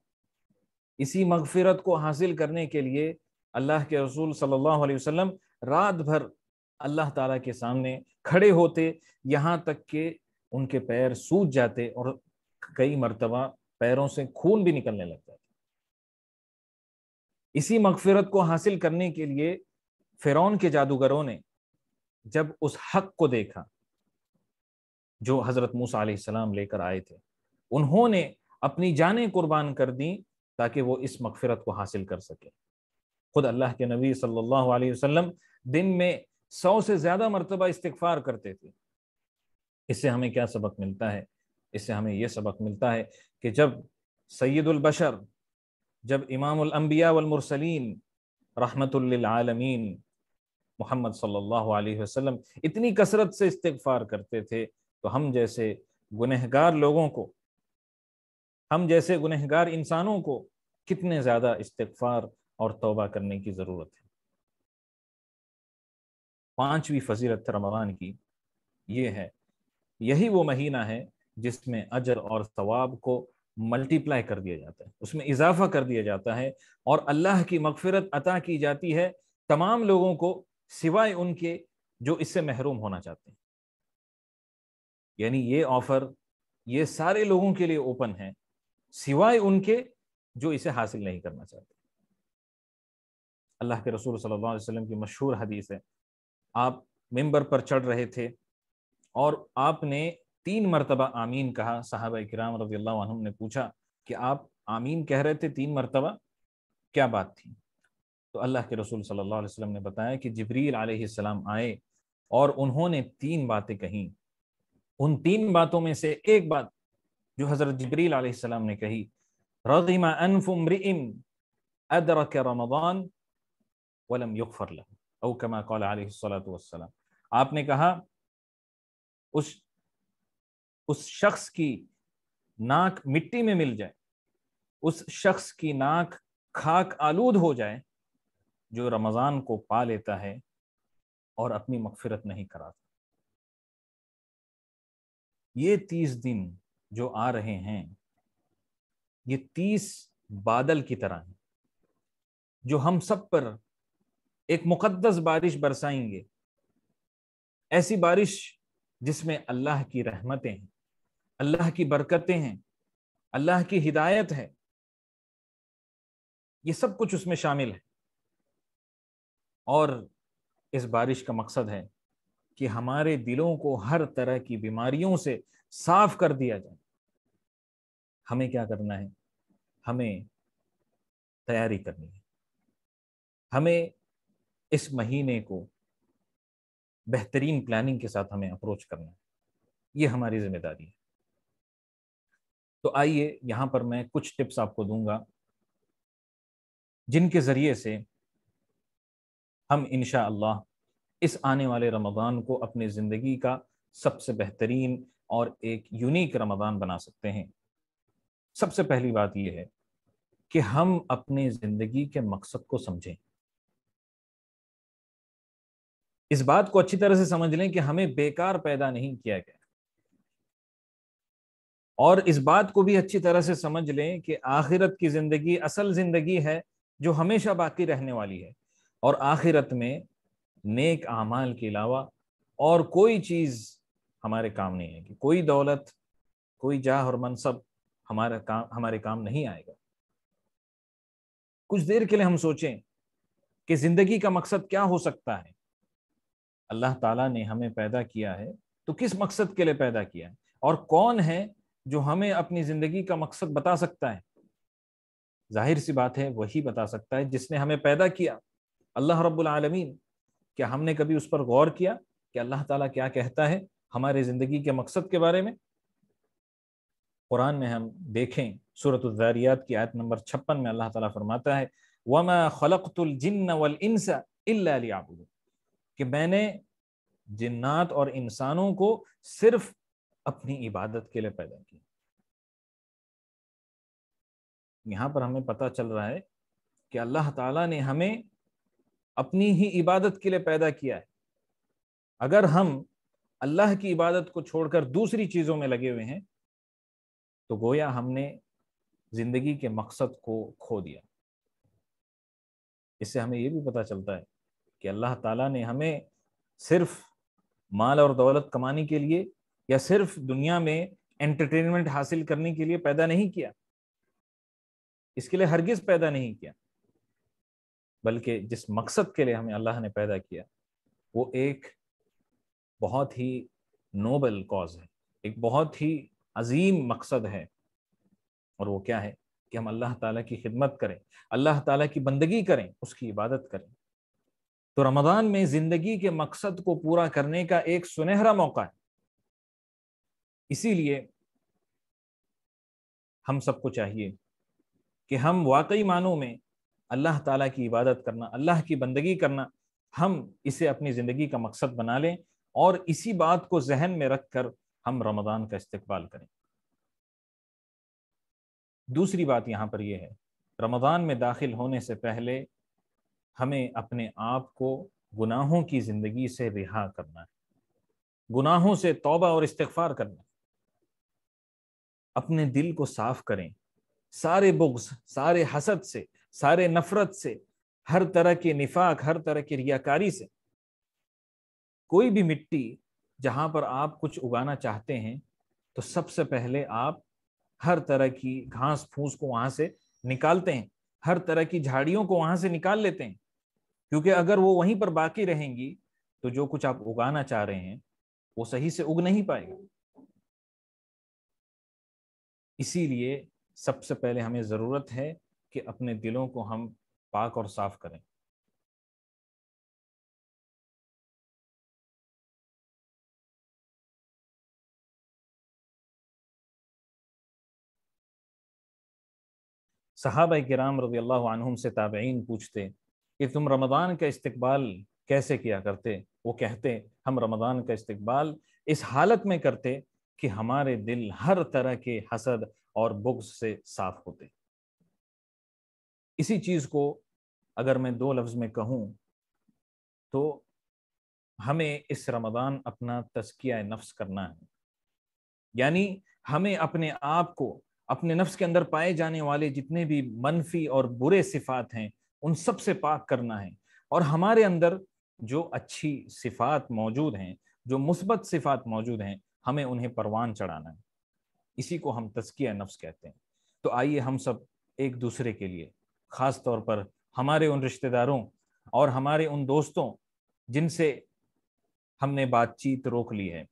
اسی مغفرت کو حاصل کرنے کے لیے اللہ کے رسول صلی اللہ علیہ وسلم رات بھر اللہ تعالیٰ کے سامنے کھڑے ہوتے، یہاں تک کہ ان کے پیر سوج جاتے اور کئی مرتبہ پیروں سے خون بھی نکلنے لگتا ہے. اسی مغفرت کو حاصل کرنے کے لیے فرعون کے جادوگروں نے جب اس حق کو دیکھا جو حضرت موسیٰ علیہ السلام لے کر آئے تھے، انہوں نے اپنی جانیں قربان کر دیں تاکہ وہ اس مغفرت کو حاصل کر سکے. خود اللہ کے نبی صلی اللہ علیہ وسلم دن میں 100 سے زیادہ مرتبہ استغفار کرتے تھے. اس سے ہمیں کیا سبق ملتا ہے؟ اس سے ہمیں یہ سبق ملتا ہے کہ جب سید البشر، جب امام الانبیاء والمرسلین رحمت للعالمین محمد صلی اللہ علیہ وسلم اتنی کثرت سے استغفار کرتے تھے تو ہم جیسے گنہگار لوگوں کو، ہم جیسے گنہگار انسانوں کو کتنے زیادہ استغفار اور توبہ کرنے کی ضرورت ہے. پانچویں فضیلت رمضان کی یہ ہے، یہی وہ مہینہ ہے جس میں اجر اور ثواب کو ملٹی پلائی کر دیا جاتا ہے، اس میں اضافہ کر دیا جاتا ہے، اور اللہ کی مغفرت عطا کی جاتی ہے تمام لوگوں کو سوائے ان کے جو اس سے محروم ہونا چاہتے ہیں۔ یعنی یہ آفر یہ سارے لوگوں کے لیے اوپن ہے سوائے ان کے جو اسے حاصل نہیں کرنا چاہتے۔ اللہ کے رسول صلی اللہ علیہ وسلم کی مشہور حدیث ہے، آپ ممبر پر چڑھ رہے تھے اور آپ نے 3 مرتبہ آمین کہا۔ صحابہ کرام رضی اللہ عنہم نے پوچھا کہ آپ آمین کہہ رہے تھے 3 مرتبہ، کیا بات تھی؟ تو اللہ کے رسول صلی اللہ علیہ وسلم نے بتایا کہ جبریل علیہ السلام آئے اور انہوں نے 3 باتیں کہیں، ان 3 باتوں میں سے ایک بات جو حضرت جبریل علیہ السلام نے کہی، رغم انف امرئ ادرک رمضان ولم یغفر له، او کما قال علیہ الصلوۃ والسلام، آپ نے کہا اس شخص کی ناک مٹی میں مل جائے، اس شخص کی ناک خاک آلود ہو جائے جو رمضان کو پا لیتا ہے اور اپنی مغفرت نہیں کراتا۔ یہ 30 دن جو آ رہے ہیں یہ 30 بادل کی طرح ہیں جو ہم سب پر ایک مقدس بارش برسائیں گے، ایسی بارش جس میں اللہ کی رحمتیں ہیں، اللہ کی برکتیں ہیں، اللہ کی ہدایت ہے، یہ سب کچھ اس میں شامل ہے۔ اور اس بارش کا مقصد ہے کہ ہمارے دلوں کو ہر طرح کی بیماریوں سے صاف کر دیا جائے۔ ہمیں کیا کرنا ہے؟ ہمیں تیاری کرنی ہے، ہمیں اس مہینے کو بہترین پلاننگ کے ساتھ ہمیں اپروچ کرنا ہے، یہ ہماری ذمہ داری ہے۔ تو آئیے یہاں پر میں کچھ ٹپس آپ کو دوں گا جن کے ذریعے سے ہم انشاءاللہ اس آنے والے رمضان کو اپنی زندگی کا سب سے بہترین اور ایک یونیک رمضان بنا سکتے ہیں۔ سب سے پہلی بات یہ ہے کہ ہم اپنی زندگی کے مقصد کو سمجھیں، اس بات کو اچھی طرح سے سمجھ لیں کہ ہمیں بیکار پیدا نہیں کیا گیا، اور اس بات کو بھی اچھی طرح سے سمجھ لیں کہ آخرت کی زندگی اصل زندگی ہے جو ہمیشہ باقی رہنے والی ہے، اور آخرت میں نیک اعمال کے علاوہ اور کوئی چیز ہمارے کام نہیں آئے گی، کوئی دولت، کوئی جاہ اور منصب ہمارے کام نہیں آئے گا۔ کچھ دیر کے لیے ہم سوچیں کہ زندگی کا مقصد کیا ہو سکتا ہے۔ اللہ تعالیٰ نے ہمیں پیدا کیا ہے تو کس مقصد کے لیے پیدا کیا ہے، اور کون ہے جو ہمیں اپنی زندگی کا مقصد بتا سکتا ہے؟ ظاہر سی بات ہے وہی بتا سکتا ہے جس نے ہمیں پیدا کیا، اللہ رب العالمین۔ کیا ہم نے کبھی اس پر غور کیا کہ اللہ تعالیٰ کیا کہتا ہے ہمارے زندگی کے مقصد کے بارے میں؟ قرآن میں ہم دیکھیں سورۃ الذاریات کی آیت نمبر 56 میں اللہ تعالیٰ فرماتا ہے وَمَا خَلَقْتُ الْجِنَّ وَالْإِنسَ إِلَّا لِيَعْبُدُونِ، کہ میں نے جنات اور انسانوں کو صرف اپنی عبادت کے لیے پیدا کیا۔ یہاں پر ہمیں پتہ چل رہا ہے کہ اللہ تعالیٰ نے ہمیں اپنی ہی عبادت کے لیے پیدا کیا ہے۔ اگر ہم اللہ کی عبادت کو چھوڑ کر دوسری چیزوں میں لگے ہوئے ہیں تو گویا ہم نے زندگی کے مقصد کو کھو دیا۔ اس سے ہمیں یہ بھی پتہ چلتا ہے کہ اللہ تعالیٰ نے ہمیں صرف مال اور دولت کمانے کے لیے یا صرف دنیا میں انٹرٹینمنٹ حاصل کرنے کے لیے پیدا نہیں کیا، اس کے لیے ہرگز پیدا نہیں کیا، بلکہ جس مقصد کے لیے ہمیں اللہ نے پیدا کیا وہ ایک بہت ہی نوبل کاز ہے، ایک بہت ہی عظیم مقصد ہے، اور وہ کیا ہے کہ ہم اللہ تعالیٰ کی خدمت کریں، اللہ تعالیٰ کی بندگی کریں، اس کی عبادت کریں۔ تو رمضان میں زندگی کے مقصد کو پورا کرنے کا ایک سنہرا موقع ہے، اسی لیے ہم سب کو چاہیے کہ ہم واقعی معنوں میں اللہ تعالیٰ کی عبادت کرنا، اللہ کی بندگی کرنا، ہم اسے اپنی زندگی کا مقصد بنا لیں، اور اسی بات کو ذہن میں رکھ کر ہم رمضان کا استقبال کریں۔ دوسری بات یہاں پر یہ ہے، رمضان میں داخل ہونے سے پہلے ہمیں اپنے آپ کو گناہوں کی زندگی سے رہا کرنا ہے۔ گناہوں سے توبہ اور استغفار کرنا، اپنے دل کو صاف کریں سارے بغض، سارے حسد سے، سارے نفرت سے، ہر طرح کے نفاق، ہر طرح کی ریاکاری سے۔ کوئی بھی مٹی جہاں پر آپ کچھ اگانا چاہتے ہیں تو سب سے پہلے آپ ہر طرح کی گھاس پھوس کو وہاں سے نکالتے ہیں، ہر طرح کی جھاڑیوں کو وہاں سے نکال لیتے ہیں، کیونکہ اگر وہ وہیں پر باقی رہیں گی تو جو کچھ آپ اگانا چاہ رہے ہیں وہ صحیح سے اگ نہیں پائے گا۔ اسی لیے سب سے پہلے ہمیں ضرورت ہے کہ اپنے دلوں کو ہم پاک اور صاف کریں۔ صحابہ کرام رضی اللہ عنہم سے تابعین پوچھتے کہ تم رمضان کا استقبال کیسے کیا کرتے؟ وہ کہتے ہم رمضان کا استقبال اس حالت میں کرتے کہ ہمارے دل ہر طرح کے حسد اور بغض سے صاف ہوتے۔ اسی چیز کو اگر میں دو لفظ میں کہوں تو ہمیں اس رمضان اپنا تزکیہ نفس کرنا ہے، یعنی ہمیں اپنے آپ کو، اپنے نفس کے اندر پائے جانے والے جتنے بھی منفی اور برے صفات ہیں ان سب سے پاک کرنا ہے، اور ہمارے اندر جو اچھی صفات موجود ہیں، جو مثبت صفات موجود ہیں، ہمیں انہیں پروان چڑھانا ہے۔ اسی کو ہم تزکیہ نفس کہتے ہیں۔ تو آئیے ہم سب ایک دوسرے کے لیے، خاص طور پر ہمارے ان رشتہ داروں اور ہمارے ان دوستوں جن سے ہم نے بات چیت روک لی ہے،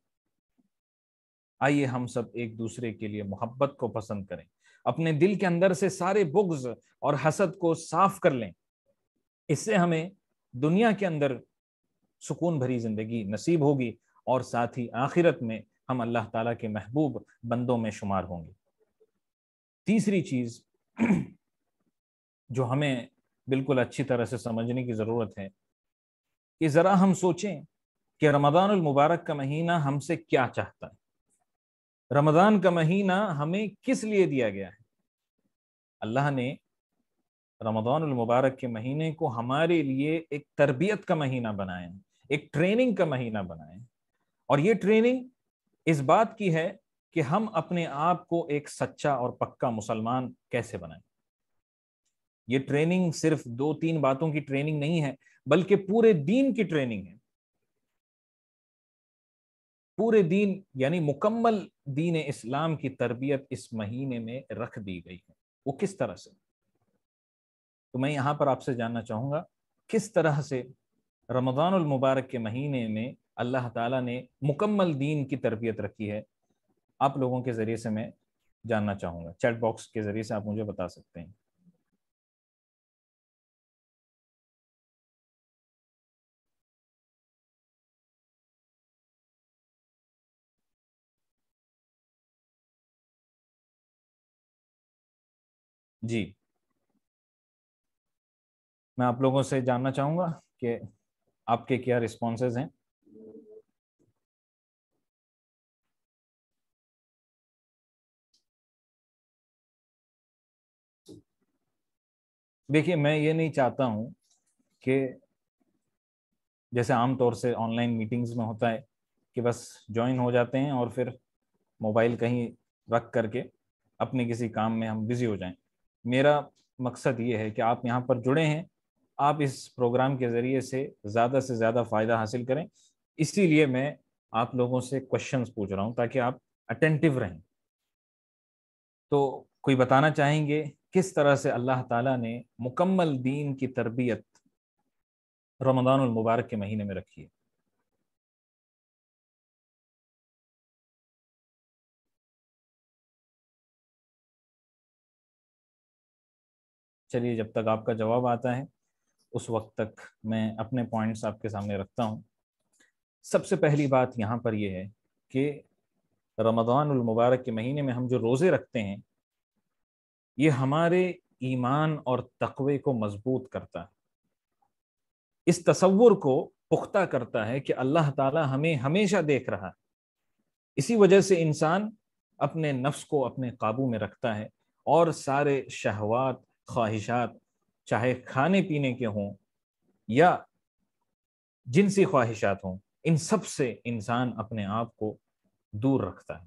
آئیے ہم سب ایک دوسرے کے لیے محبت کو پسند کریں، اپنے دل کے اندر سے سارے بغض اور حسد کو صاف کر لیں۔ اس سے ہمیں دنیا کے اندر سکون بھری زندگی نصیب ہوگی، اور ساتھ ہی آخرت میں ہم اللہ تعالیٰ کے محبوب بندوں میں شمار ہوں گے۔ تیسری چیز جو ہمیں بالکل اچھی طرح سے سمجھنے کی ضرورت ہے کہ ذرا ہم سوچیں کہ رمضان المبارک کا مہینہ ہم سے کیا چاہتا ہے؟ رمضان کا مہینہ ہمیں کس لیے دیا گیا ہے؟ اللہ نے رمضان المبارک کے مہینے کو ہمارے لیے ایک تربیت کا مہینہ بنایا ہے، ایک ٹریننگ کا مہینہ بنایا ہے، اور یہ ٹریننگ اس بات کی ہے کہ ہم اپنے آپ کو ایک سچا اور پکا مسلمان کیسے بنائیں۔ یہ ٹریننگ صرف 2-3 باتوں کی ٹریننگ نہیں ہے، بلکہ پورے دین کی ٹریننگ ہے۔ پورے دین یعنی مکمل دین اسلام کی تربیت اس مہینے میں رکھ دی گئی ہے۔ وہ کس طرح سے؟ تو میں یہاں پر آپ سے جاننا چاہوں گا کس طرح سے رمضان المبارک کے مہینے میں اللہ تعالیٰ نے مکمل دین کی تربیت رکھی ہے۔ آپ لوگوں کے ذریعے سے میں جاننا چاہوں گا، چیٹ باکس کے ذریعے سے آپ مجھے بتا سکتے ہیں۔ جی، میں آپ لوگوں سے جاننا چاہوں گا کہ آپ کے کیا رسپانسز ہیں۔ دیکھیے، میں یہ نہیں چاہتا ہوں کہ جیسے عام طور سے آن لائن میٹنگز میں ہوتا ہے کہ بس جوائن ہو جاتے ہیں اور پھر موبائل کہیں رکھ کر کے اپنے کسی کام میں ہم بزی ہو جائیں۔ میرا مقصد یہ ہے کہ آپ یہاں پر جڑے ہیں، آپ اس پروگرام کے ذریعے سے زیادہ فائدہ حاصل کریں، اسی لیے میں آپ لوگوں سے کوشچنز پوچھ رہا ہوں تاکہ آپ اٹینٹیو رہیں۔ تو کوئی بتانا چاہیں گے کس طرح سے اللہ تعالیٰ نے مکمل دین کی تربیت رمضان المبارک کے مہینے میں رکھی ہے؟ چلیے، جب تک آپ کا جواب آتا ہے اس وقت تک میں اپنے پوائنٹس آپ کے سامنے رکھتا ہوں۔ سب سے پہلی بات یہاں پر یہ ہے کہ رمضان المبارک کے مہینے میں ہم جو روزے رکھتے ہیں یہ ہمارے ایمان اور تقوی کو مضبوط کرتا ہے، اس تصور کو پختہ کرتا ہے کہ اللہ تعالی ہمیں ہمیشہ دیکھ رہا ہے۔ اسی وجہ سے انسان اپنے نفس کو اپنے قابو میں رکھتا ہے، اور سارے شہوات، خواہشات، چاہے کھانے پینے کے ہوں یا جنسی خواہشات ہوں، ان سب سے انسان اپنے آپ کو دور رکھتا ہے۔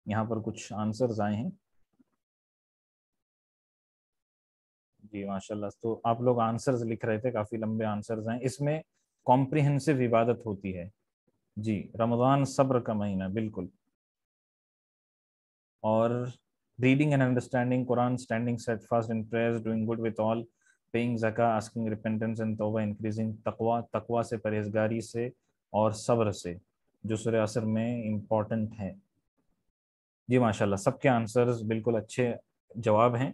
یہاں پر کچھ آنسرز آئے ہیں جی ماشاءاللہ، تو آپ لوگ آنسرز لکھ رہے تھے، کافی لمبے آنسرز ہیں۔ اس میں کمپریہنسو عبادت ہوتی ہے جی، رمضان صبر کا مہینہ، بالکل، اور reading and understanding Quran, standing steadfast in prayers, doing good with all, paying زکا، آسکنگ ریپینٹنس اینڈ توبہ، انکریزنگ تقوی سے، پرہیزگاری سے اور صبر سے، جو سورہ عصر میں امپورٹنٹ ہے۔ جی ماشاءاللہ، سب کے آنسرز بالکل اچھے جواب ہیں،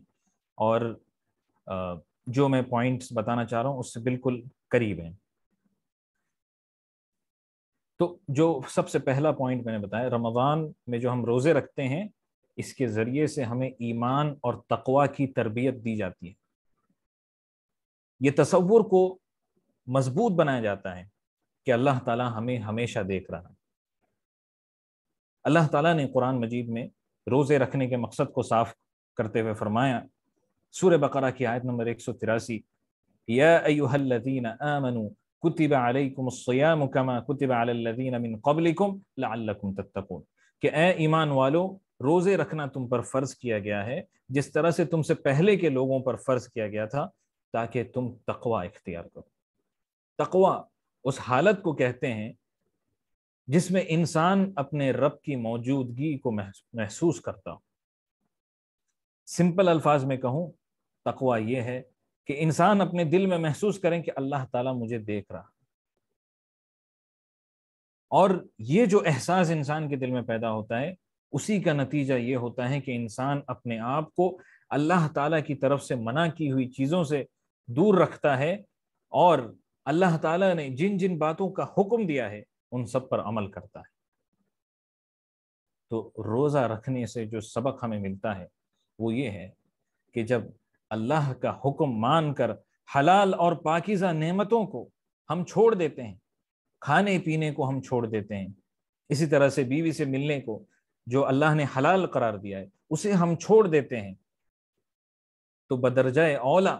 اور جو میں پوائنٹس بتانا چاہ رہا ہوں اس سے بالکل قریب ہیں۔ تو جو سب سے پہلا پوائنٹ میں نے بتایا، رمضان میں جو ہم روزے رکھتے ہیں، اس کے ذریعے سے ہمیں ایمان اور تقوی کی تربیت دی جاتی ہے۔ یہ تصور کو مضبوط بنایا جاتا ہے کہ اللہ تعالیٰ ہمیں ہمیشہ دیکھ رہا ہے۔ اللہ تعالیٰ نے قرآن مجید میں روزے رکھنے کے مقصد کو صاف کرتے ہوئے فرمایا، سورہ بقرہ کی آیت نمبر 183، یا ایھا الذین آمنوا کتب علیکم الصیام کما کتب علی الذین من قبلکم لعلکم تتقون، کہ اے ایمان والو، روزے رکھنا تم پر فرض کیا گیا ہے جس طرح سے تم سے پہلے کے لوگوں پر فرض کیا گیا تھا، تاکہ تم تقوی اختیار کرو۔ تقوی اس حالت کو کہتے ہیں جس میں انسان اپنے رب کی موجودگی کو محسوس کرتا ہو۔ سمپل الفاظ میں کہوں، تقوی یہ ہے کہ انسان اپنے دل میں محسوس کریں کہ اللہ تعالیٰ مجھے دیکھ رہا، اور یہ جو احساس انسان کے دل میں پیدا ہوتا ہے، اسی کا نتیجہ یہ ہوتا ہے کہ انسان اپنے آپ کو اللہ تعالیٰ کی طرف سے منع کی ہوئی چیزوں سے دور رکھتا ہے، اور اللہ تعالیٰ نے جن جن باتوں کا حکم دیا ہے ان سب پر عمل کرتا ہے۔ تو روزہ رکھنے سے جو سبق ہمیں ملتا ہے وہ یہ ہے کہ جب اللہ کا حکم مان کر حلال اور پاکیزہ نعمتوں کو ہم چھوڑ دیتے ہیں، کھانے پینے کو ہم چھوڑ دیتے ہیں، اسی طرح سے بیوی سے ملنے کو جو اللہ نے حلال قرار دیا ہے اسے ہم چھوڑ دیتے ہیں، تو بدرجہ اولا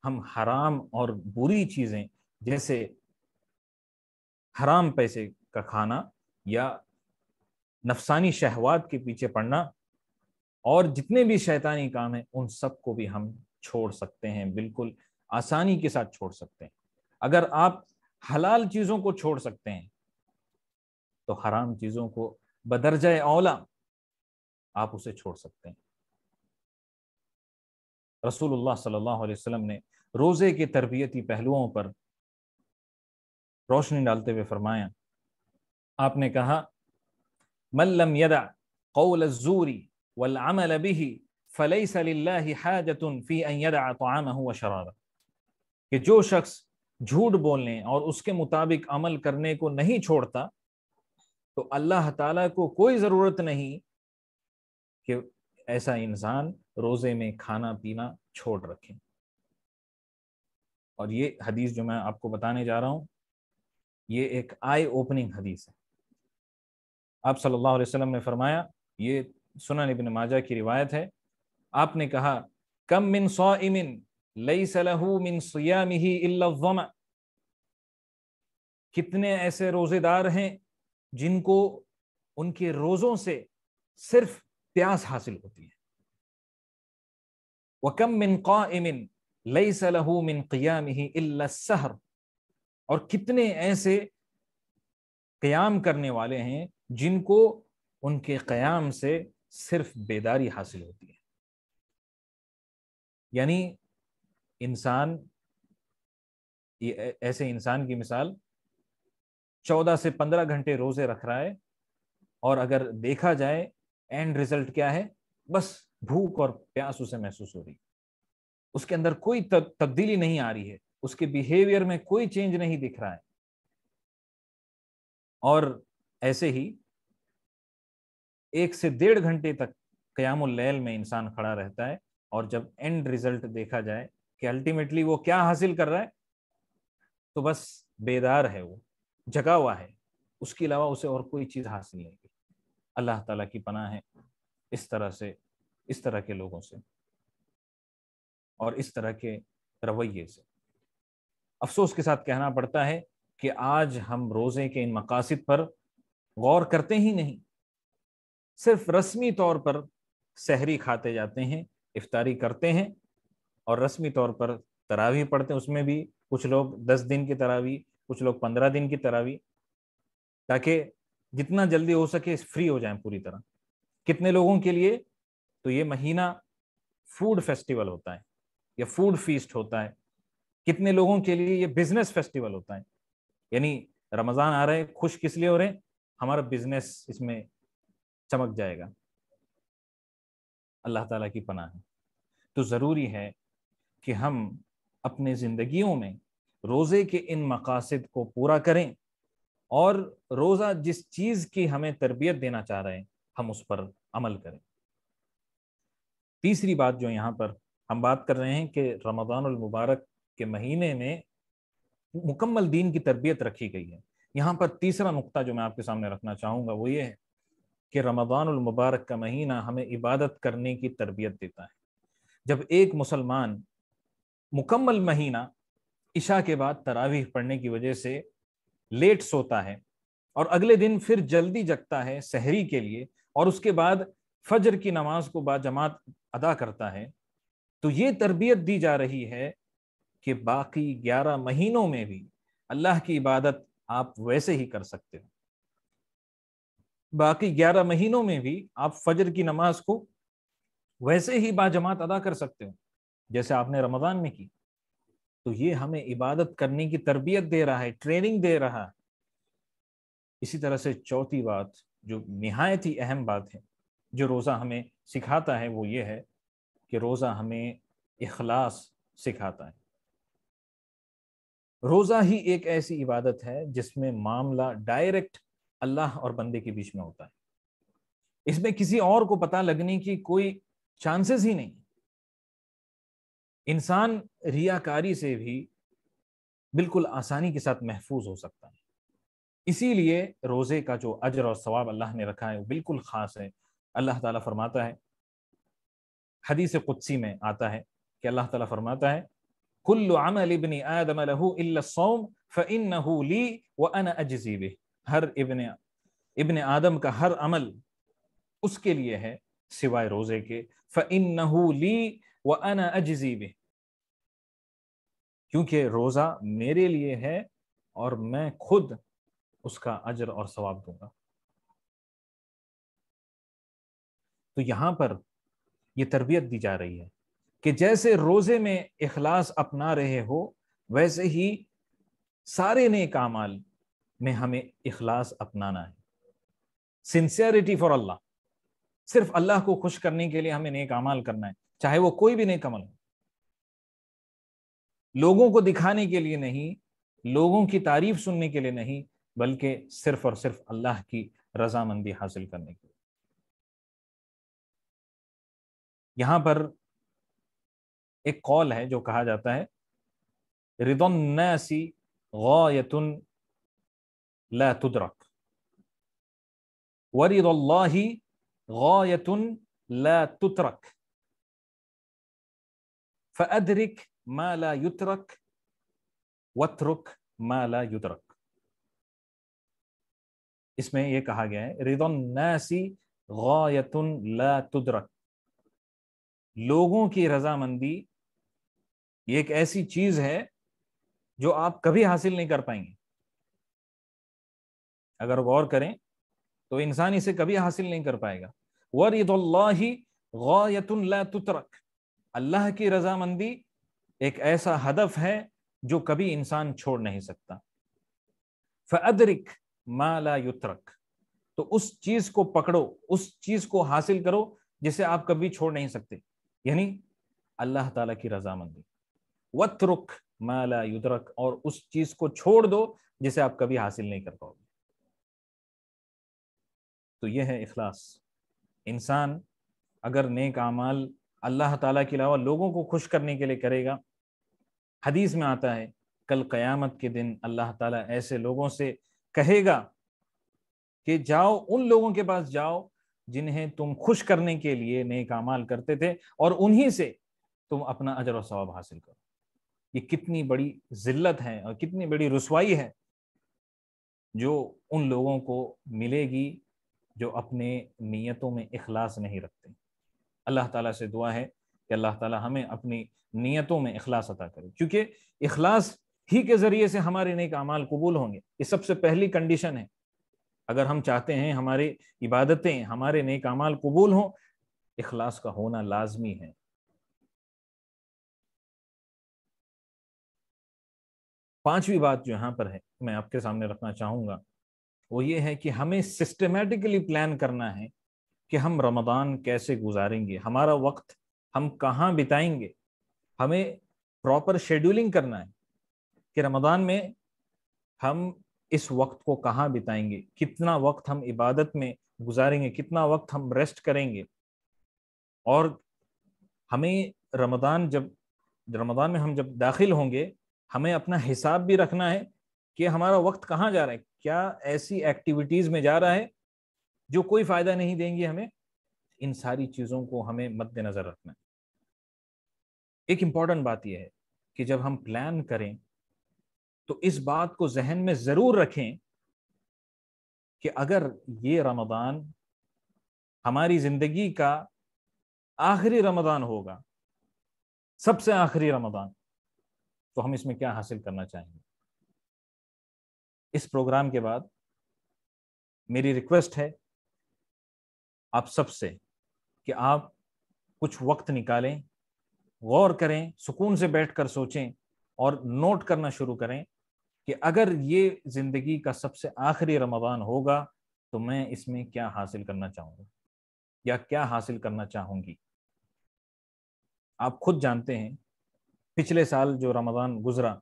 ہم حرام اور بری چیزیں جیسے حرام پیسے کا کھانا یا نفسانی شہوات کے پیچھے پڑنا اور جتنے بھی شیطانی کام ہیں ان سب کو بھی ہم چھوڑ سکتے ہیں، بالکل آسانی کے ساتھ چھوڑ سکتے ہیں۔ اگر آپ حلال چیزوں کو چھوڑ سکتے ہیں تو حرام چیزوں کو بدرجہ اولا آپ اسے چھوڑ سکتے ہیں۔ رسول اللہ صلی اللہ علیہ وسلم نے روزے کے تربیتی پہلوؤں پر روشنی ڈالتے ہوئے فرمایا، آپ نے کہا، من لم يدع قول الزور والعمل به فليس لله حاجة في ان يدع طعامه وشرابه، کہ جو شخص جھوٹ بولنے اور اس کے مطابق عمل کرنے کو نہیں چھوڑتا تو اللہ تعالیٰ کو کوئی ضرورت نہیں کہ ایسا انسان روزے میں کھانا پینا چھوڑ رکھے۔ اور یہ حدیث جو میں آپ کو بتانے جا رہا ہوں یہ ایک آئی اوپننگ حدیث ہے۔ آپ صلی اللہ علیہ وسلم نے فرمایا، یہ سنن ابن ماجہ کی روایت ہے، آپ نے کہا، کم من صائم لیس لہ من صیامہ الا الظمأ، کتنے ایسے روزے دار ہیں جن کو ان کے روزوں سے صرف پیاس حاصل ہوتی ہے۔ وَكَم مِّن قَائِمٍ لَيْسَ لَهُ مِن قِيَامِهِ إِلَّا السَّحْرُ، اور کتنے ایسے قیام کرنے والے ہیں جن کو ان کے قیام سے صرف بیداری حاصل ہوتی ہے۔ یعنی انسان، ایسے انسان کی مثال 14 سے 15 گھنٹے روزے رکھ رہا ہے، اور اگر دیکھا جائے اینڈ ریزلٹ کیا ہے، بس بھوک اور پیاس اسے محسوس ہو رہی، اس کے اندر کوئی تبدیلی نہیں آ رہی ہے، اس کے بیہیویئر میں کوئی چینج نہیں دکھ رہا ہے۔ اور ایسے ہی 1 سے 1.5 گھنٹے تک قیام اللیل میں انسان کھڑا رہتا ہے، اور جب اینڈ ریزلٹ دیکھا جائے کہ الٹیمیٹلی وہ کیا حاصل کر رہا ہے، تو بس بیدار ہے، وہ جگا ہوا ہے، اس کے علاوہ اسے اور کوئی چیز حاصل نہیں کی۔ اللہ تعالیٰ کی پناہ ہے اس طرح کے لوگوں سے اور اس طرح کے رویے سے۔ افسوس کے ساتھ کہنا پڑتا ہے کہ آج ہم روزے کے ان مقاصد پر غور کرتے ہی نہیں، صرف رسمی طور پر سحری کھاتے جاتے ہیں، افطاری کرتے ہیں، اور رسمی طور پر تراویح پڑھتے ہیں، اس میں بھی کچھ لوگ 10 دن کی تراویح، کچھ لوگ 15 دن کی تراویح، تاکہ جتنا جلدی ہو سکے فری ہو جائیں پوری طرح۔ کتنے لوگوں کے لیے تو یہ مہینہ فوڈ فیسٹیول ہوتا ہے یا فوڈ فیسٹ ہوتا ہے، کتنے لوگوں کے لیے یہ بزنس فیسٹیول ہوتا ہے، یعنی رمضان آ رہے ہیں، خوش کس لیے ہو رہے ہیں؟ ہمارا بزنس اس میں چمک جائے گا۔ اللہ تعالیٰ کی پناہ ہے۔ تو ضروری ہے کہ ہم اپنے زندگیوں میں روزے کے ان مقاصد کو پورا کریں، اور روزہ جس چیز کی ہمیں تربیت دینا چاہ رہے ہیں ہم اس پر عمل کریں۔ تیسری بات جو یہاں پر ہم بات کر رہے ہیں کہ رمضان المبارک کے مہینے میں مکمل دین کی تربیت رکھی گئی ہے، یہاں پر تیسرا نقطہ جو میں آپ کے سامنے رکھنا چاہوں گا وہ یہ ہے کہ رمضان المبارک کا مہینہ ہمیں عبادت کرنے کی تربیت دیتا ہے۔ جب ایک مسلمان مکمل مہینہ عشاء کے بعد تراویح پڑھنے کی وجہ سے لیٹ سوتا ہے اور اگلے دن پھر جلدی جگتا ہے سحری کے لیے، اور اس کے بعد فجر کی نماز کو باجماعت ادا کرتا ہے، تو یہ تربیت دی جا رہی ہے کہ باقی 11 مہینوں میں بھی اللہ کی عبادت آپ ویسے ہی کر سکتے ہو۔ باقی 11 مہینوں میں بھی آپ فجر کی نماز کو ویسے ہی باجماعت ادا کر سکتے ہو جیسے آپ نے رمضان میں کی۔ تو یہ ہمیں عبادت کرنے کی تربیت دے رہا ہے، ٹریننگ دے رہا ہے۔ اسی طرح سے چوتھی بات جو نہایت ہی اہم بات ہے جو روزہ ہمیں سکھاتا ہے وہ یہ ہے کہ روزہ ہمیں اخلاص سکھاتا ہے۔ روزہ ہی ایک ایسی عبادت ہے جس میں معاملہ ڈائریکٹ اللہ اور بندے کے بیچ میں ہوتا ہے، اس میں کسی اور کو پتہ لگنے کی کوئی چانسز ہی نہیں۔ انسان ریاکاری سے بھی بالکل آسانی کے ساتھ محفوظ ہو سکتا ہے۔ اسی لیے روزے کا جو اجر اور ثواب اللہ نے رکھا ہے وہ بالکل خاص ہے۔ اللہ تعالیٰ فرماتا ہے، حدیث قدسی میں آتا ہے کہ اللہ تعالیٰ فرماتا ہے کل عمل ابن آدم له الا الصوم فانه لي وانا اجزی به، ہر ابن آدم کا ہر عمل اس کے لیے ہے سوائے روزے کے، فانه لي وانا اجزی به، کیونکہ روزہ میرے لیے ہے اور میں خود اس کا اجر اور ثواب دوں گا۔ تو یہاں پر یہ تربیت دی جا رہی ہے کہ جیسے روزے میں اخلاص اپنا رہے ہو ویسے ہی سارے نیک اعمال میں ہمیں اخلاص اپنانا ہے، سنسیئرٹی فار اللہ، صرف اللہ کو خوش کرنے کے لیے ہمیں نیک اعمال کرنا ہے، چاہے وہ کوئی بھی نیک عمل ہو، لوگوں کو دکھانے کے لیے نہیں، لوگوں کی تعریف سننے کے لیے نہیں، بلکہ صرف اور صرف اللہ کی رضامندی حاصل کرنے کے لیے۔ یہاں پر ایک قول ہے جو کہا جاتا ہے رضا الناس غایۃ لا تدرک ورضا اللہ غایۃ لا تترک فأدرک ما لا یترک واترک ما لا یدرک۔ اس میں یہ کہا گیا ہے رضا الناس غایۃ لا تدرک، لوگوں کی رضامندی یہ ایک ایسی چیز ہے جو آپ کبھی حاصل نہیں کر پائیں گے۔ اگر غور کریں تو انسان اسے کبھی حاصل نہیں کر پائے گا۔ وَرِضَ اللَّهِ غَایَةٌ لَا تُتْرَک، اللہ کی رضامندی ایک ایسا ہدف ہے جو کبھی انسان چھوڑ نہیں سکتا۔ فَأَدْرِک مَا لَا يُتْرَک، تو اس چیز کو پکڑو، اس چیز کو حاصل کرو جسے آپ کبھی چھوڑ نہیں سکتے، یعنی اللہ تعالیٰ کی رضامندی۔ وَاتْرُک مَا لَا يُدْرَک، اور اس چیز کو چھوڑ دو جسے آپ کبھی حاصل نہیں کر پاؤ گے۔ تو یہ ہے اخلاص۔ انسان اگر نیک اعمال اللہ تعالیٰ کے علاوہ لوگوں کو خوش کرنے کے لیے کرے گا، حدیث میں آتا ہے کل قیامت کے دن اللہ تعالیٰ ایسے لوگوں سے کہے گا کہ جاؤ ان لوگوں کے پاس جاؤ جنہیں تم خوش کرنے کے لیے نیک اعمال کرتے تھے، اور انہی سے تم اپنا اجر و ثواب حاصل کرو۔ یہ کتنی بڑی ذلت ہے اور کتنی بڑی رسوائی ہے جو ان لوگوں کو ملے گی جو اپنے نیتوں میں اخلاص نہیں رکھتے۔ اللہ تعالیٰ سے دعا ہے کہ اللہ تعالیٰ ہمیں اپنی نیتوں میں اخلاص عطا کرے، کیونکہ اخلاص ہی کے ذریعے سے ہمارے نیک اعمال قبول ہوں گے۔ یہ سب سے پہلی کنڈیشن ہے۔ اگر ہم چاہتے ہیں ہماری عبادتیں، ہمارے نیک اعمال قبول ہوں، اخلاص کا ہونا لازمی ہے۔ پانچویں بات جو یہاں پر ہے میں آپ کے سامنے رکھنا چاہوں گا، وہ یہ ہے کہ ہمیں سسٹمیٹکلی پلان کرنا ہے کہ ہم رمضان کیسے گزاریں گے، ہمارا وقت ہم کہاں بتائیں گے۔ ہمیں پراپر شیڈولنگ کرنا ہے کہ رمضان میں ہم اس وقت کو کہاں بتائیں گے، کتنا وقت ہم عبادت میں گزاریں گے، کتنا وقت ہم ریسٹ کریں گے۔ اور ہمیں رمضان میں ہم جب داخل ہوں گے، ہمیں اپنا حساب بھی رکھنا ہے کہ ہمارا وقت کہاں جا رہا ہے، کیا ایسی ایکٹیویٹیز میں جا رہا ہے جو کوئی فائدہ نہیں دیں گی ہمیں۔ ان ساری چیزوں کو ہمیں مد نظر رکھنا ہے۔ ایک امپورٹنٹ بات یہ ہے کہ جب ہم پلان کریں تو اس بات کو ذہن میں ضرور رکھیں کہ اگر یہ رمضان ہماری زندگی کا آخری رمضان ہوگا، سب سے آخری رمضان، تو ہم اس میں کیا حاصل کرنا چاہیں گے۔ اس پروگرام کے بعد میری ریکویسٹ ہے آپ سب سے کہ آپ کچھ وقت نکالیں، غور کریں، سکون سے بیٹھ کر سوچیں اور نوٹ کرنا شروع کریں کہ اگر یہ زندگی کا سب سے آخری رمضان ہوگا تو میں اس میں کیا حاصل کرنا چاہوں گا یا کیا حاصل کرنا چاہوں گی۔ آپ خود جانتے ہیں پچھلے سال جو رمضان گزرا،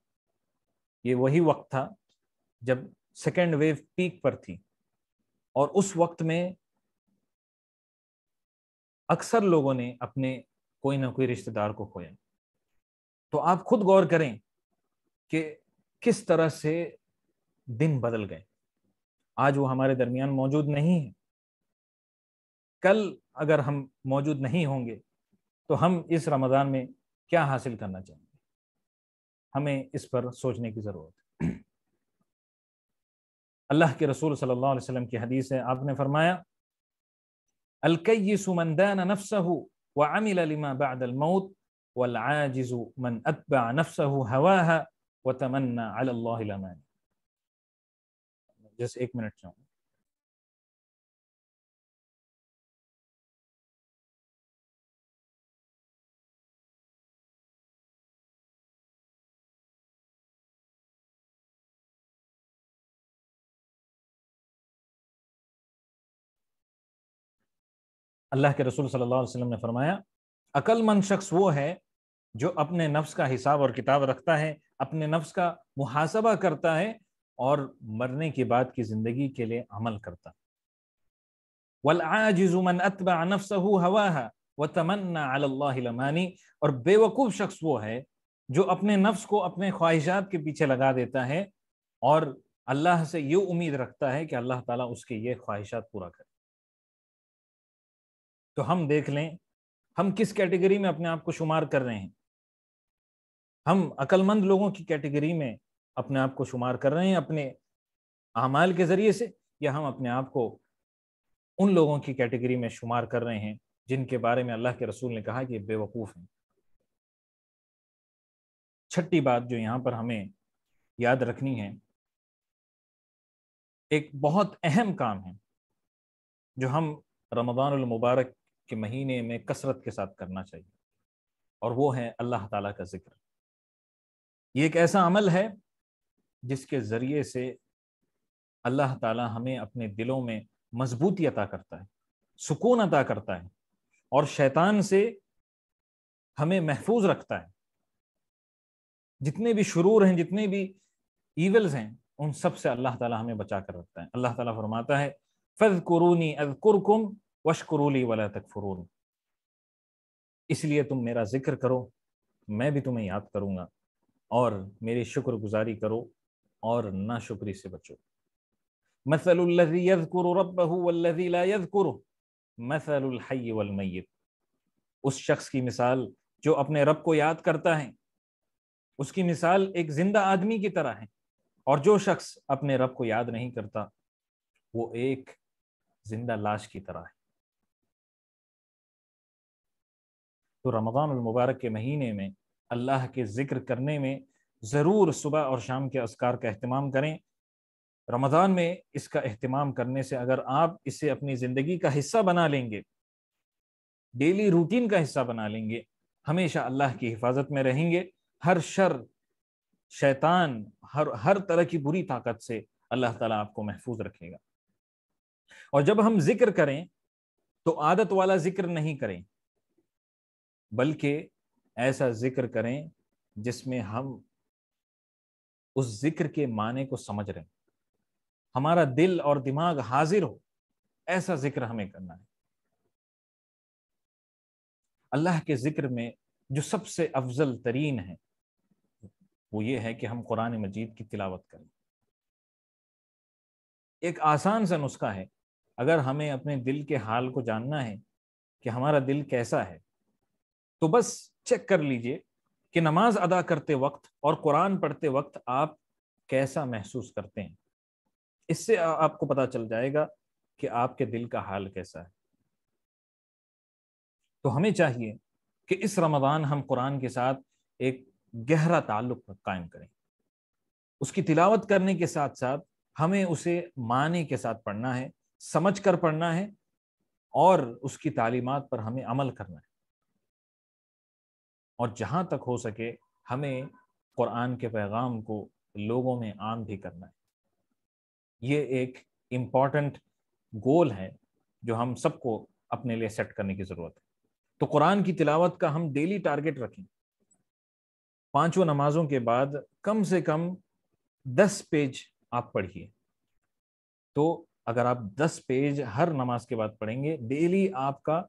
یہ وہی وقت تھا جب سیکنڈ ویو پیک پر تھی، اور اس وقت میں اکثر لوگوں نے اپنے کوئی نہ کوئی رشتہ دار کو کھویا۔ تو آپ خود غور کریں کہ کس طرح سے دن بدل گئے۔ آج وہ ہمارے درمیان موجود نہیں ہے، کل اگر ہم موجود نہیں ہوں گے تو ہم اس رمضان میں کیا حاصل کرنا چاہیں گے۔ ہمیں اس پر سوچنے کی ضرورت ہے۔ اللہ کے رسول صلی اللہ علیہ وسلم کی حدیث ہے، آپ نے فرمایا الکیس من دان نفسہ وعمل لما بعد الموت والعاجز من اتبع نفسہ ہواہا وتمنى علی اللہ الامانی۔ جس ایک منٹ چاہوں۔ اللہ کے رسول صلی اللہ علیہ وسلم نے فرمایا عقل مند شخص وہ ہے جو اپنے نفس کا حساب اور کتاب رکھتا ہے، اپنے نفس کا محاسبہ کرتا ہے اور مرنے کے بعد کی زندگی کے لیے عمل کرتا ہے۔ والعاجز من اتبع نفسه هواها وتمنى على الله الامانی، اور بے وقوف شخص وہ ہے جو اپنے نفس کو اپنے خواہشات کے پیچھے لگا دیتا ہے اور اللہ سے یہ امید رکھتا ہے کہ اللہ تعالیٰ اس کے یہ خواہشات پورا کرے۔ تو ہم دیکھ لیں ہم کس کیٹیگری میں اپنے آپ کو شمار کر رہے ہیں۔ ہم عقل مند لوگوں کی کیٹیگری میں اپنے آپ کو شمار کر رہے ہیں اپنے اعمال کے ذریعے سے، یا ہم اپنے آپ کو ان لوگوں کی کیٹیگری میں شمار کر رہے ہیں جن کے بارے میں اللہ کے رسول نے کہا کہ یہ بے وقوف ہیں۔ چھٹی بات جو یہاں پر ہمیں یاد رکھنی ہے، ایک بہت اہم کام ہے جو ہم رمضان المبارک کے مہینے میں کثرت کے ساتھ کرنا چاہیے، اور وہ ہے اللہ تعالیٰ کا ذکر۔ یہ ایک ایسا عمل ہے جس کے ذریعے سے اللہ تعالیٰ ہمیں اپنے دلوں میں مضبوطی عطا کرتا ہے، سکون عطا کرتا ہے، اور شیطان سے ہمیں محفوظ رکھتا ہے۔ جتنے بھی شرور ہیں، جتنے بھی ایولز ہیں، ان سب سے اللہ تعالیٰ ہمیں بچا کر رکھتا ہے۔ اللہ تعالیٰ فرماتا ہے فَاذْكُرُونِي أَذْكُرْكُمْ وَاشْكُرُوا لِي وَلَا تَكْفُرُونَ، اس لیے تم میرا ذکر کرو، میں بھی تمہیں یاد کروں گا، اور میری شکر گزاری کرو اور ناشکری سے بچو۔ مثل الذی یذکر ربہ والذی لا یذکرہ مثل الحی والمیت، اس شخص کی مثال جو اپنے رب کو یاد کرتا ہے، اس کی مثال ایک زندہ آدمی کی طرح ہے، اور جو شخص اپنے رب کو یاد نہیں کرتا وہ ایک زندہ لاش کی طرح ہے۔ تو رمضان المبارک کے مہینے میں اللہ کے ذکر کرنے میں ضرور صبح اور شام کے اذکار کا اہتمام کریں۔ رمضان میں اس کا اہتمام کرنے سے اگر آپ اسے اپنی زندگی کا حصہ بنا لیں گے، ڈیلی روٹین کا حصہ بنا لیں گے، ہمیشہ اللہ کی حفاظت میں رہیں گے۔ ہر شر، شیطان، ہر طرح کی بری طاقت سے اللہ تعالیٰ آپ کو محفوظ رکھے گا۔ اور جب ہم ذکر کریں تو عادت والا ذکر نہیں کریں، بلکہ ایسا ذکر کریں جس میں ہم اس ذکر کے معنی کو سمجھ رہے ہیں، ہمارا دل اور دماغ حاضر ہو، ایسا ذکر ہمیں کرنا ہے۔ اللہ کے ذکر میں جو سب سے افضل ترین ہے وہ یہ ہے کہ ہم قرآن مجید کی تلاوت کریں۔ ایک آسان سا نسخہ ہے، اگر ہمیں اپنے دل کے حال کو جاننا ہے کہ ہمارا دل کیسا ہے تو بس چیک کر لیجئے کہ نماز ادا کرتے وقت اور قرآن پڑھتے وقت آپ کیسا محسوس کرتے ہیں۔ اس سے آپ کو پتہ چل جائے گا کہ آپ کے دل کا حال کیسا ہے۔ تو ہمیں چاہیے کہ اس رمضان ہم قرآن کے ساتھ ایک گہرا تعلق قائم کریں۔ اس کی تلاوت کرنے کے ساتھ ساتھ ہمیں اسے معنی کے ساتھ پڑھنا ہے، سمجھ کر پڑھنا ہے، اور اس کی تعلیمات پر ہمیں عمل کرنا ہے۔ اور جہاں تک ہو سکے ہمیں قرآن کے پیغام کو لوگوں میں عام بھی کرنا ہے۔ یہ ایک امپورٹنٹ گول ہے جو ہم سب کو اپنے لیے سیٹ کرنے کی ضرورت ہے۔ تو قرآن کی تلاوت کا ہم ڈیلی ٹارگٹ رکھیں۔ 5 نمازوں کے بعد کم سے کم 10 پیج آپ پڑھیے۔ تو اگر آپ 10 پیج ہر نماز کے بعد پڑھیں گے، ڈیلی آپ کا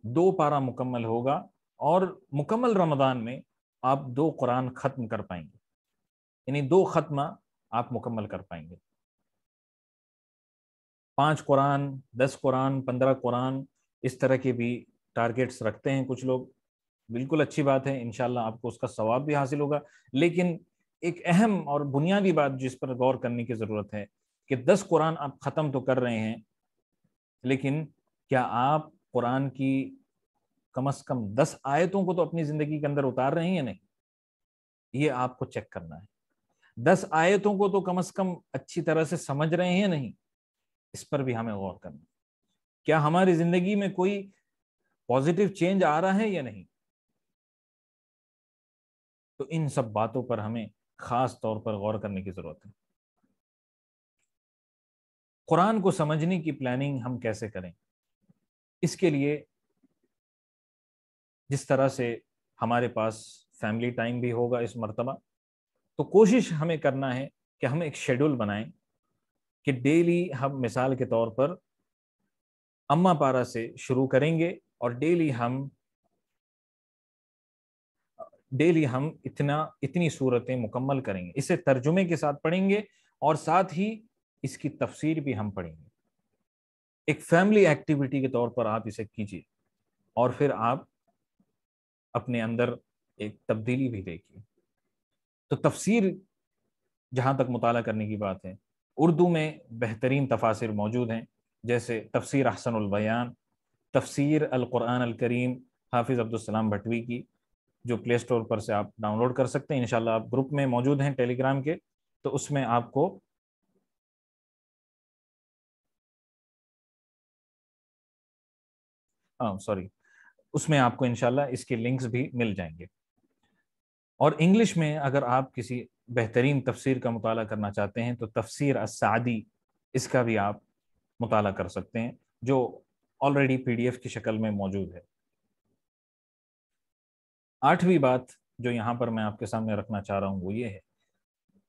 2 پارہ مکمل ہوگا، اور مکمل رمضان میں آپ 2 قرآن ختم کر پائیں گے، یعنی 2 ختمہ آپ مکمل کر پائیں گے۔ 5 قرآن، 10 قرآن، 15 قرآن، اس طرح کے بھی ٹارگیٹس رکھتے ہیں کچھ لوگ۔ بالکل اچھی بات ہے، انشاءاللہ آپ کو اس کا ثواب بھی حاصل ہوگا۔ لیکن ایک اہم اور بنیادی بات جس پر غور کرنے کی ضرورت ہے کہ 10 قرآن آپ ختم تو کر رہے ہیں، لیکن کیا آپ قرآن کی کم از کم 10 آیتوں کو تو اپنی زندگی کے اندر اتار رہے ہیں یا نہیں؟ یہ آپ کو چیک کرنا ہے۔ 10 آیتوں کو تو کم از کم اچھی طرح سے سمجھ رہے ہیں یا نہیں؟ اس پر بھی ہمیں غور کرنا ہے۔ کیا ہماری زندگی میں کوئی پازیٹیو چینج آ رہا ہے یا نہیں؟ تو ان سب باتوں پر ہمیں خاص طور پر غور کرنے کی ضرورت ہے۔ قرآن کو سمجھنے کی پلاننگ ہم کیسے کریں؟ اس کے لیے جس طرح سے ہمارے پاس فیملی ٹائم بھی ہوگا اس مرتبہ، تو کوشش ہمیں کرنا ہے کہ ہم ایک شیڈول بنائیں کہ ڈیلی ہم مثال کے طور پر اما پارہ سے شروع کریں گے، اور ڈیلی ہم اتنی صورتیں مکمل کریں گے۔ اسے ترجمے کے ساتھ پڑھیں گے، اور ساتھ ہی اس کی تفسیر بھی ہم پڑھیں گے۔ ایک فیملی ایکٹیویٹی کے طور پر آپ اسے کیجیے، اور پھر آپ اپنے اندر ایک تبدیلی بھی دیکھیے۔ تو تفسیر جہاں تک مطالعہ کرنے کی بات ہے، اردو میں بہترین تفاسیر موجود ہیں، جیسے تفسیر احسن البیان، تفسیر القرآن الکریم حافظ عبدالسلام بھٹوی کی، جو پلے سٹور پر سے آپ ڈاؤن لوڈ کر سکتے ہیں۔ انشاءاللہ آپ گروپ میں موجود ہیں ٹیلی گرام کے، تو اس میں آپ کو اس میں آپ کو انشاءاللہ اس کے لنکس بھی مل جائیں گے۔ اور انگلش میں اگر آپ کسی بہترین تفسیر کا مطالعہ کرنا چاہتے ہیں تو تفسیر السعدی، اس کا بھی آپ مطالعہ کر سکتے ہیں، جو آلریڈی PDF کی شکل میں موجود ہے۔ 8ویں بات جو یہاں پر میں آپ کے سامنے رکھنا چاہ رہا ہوں وہ یہ ہے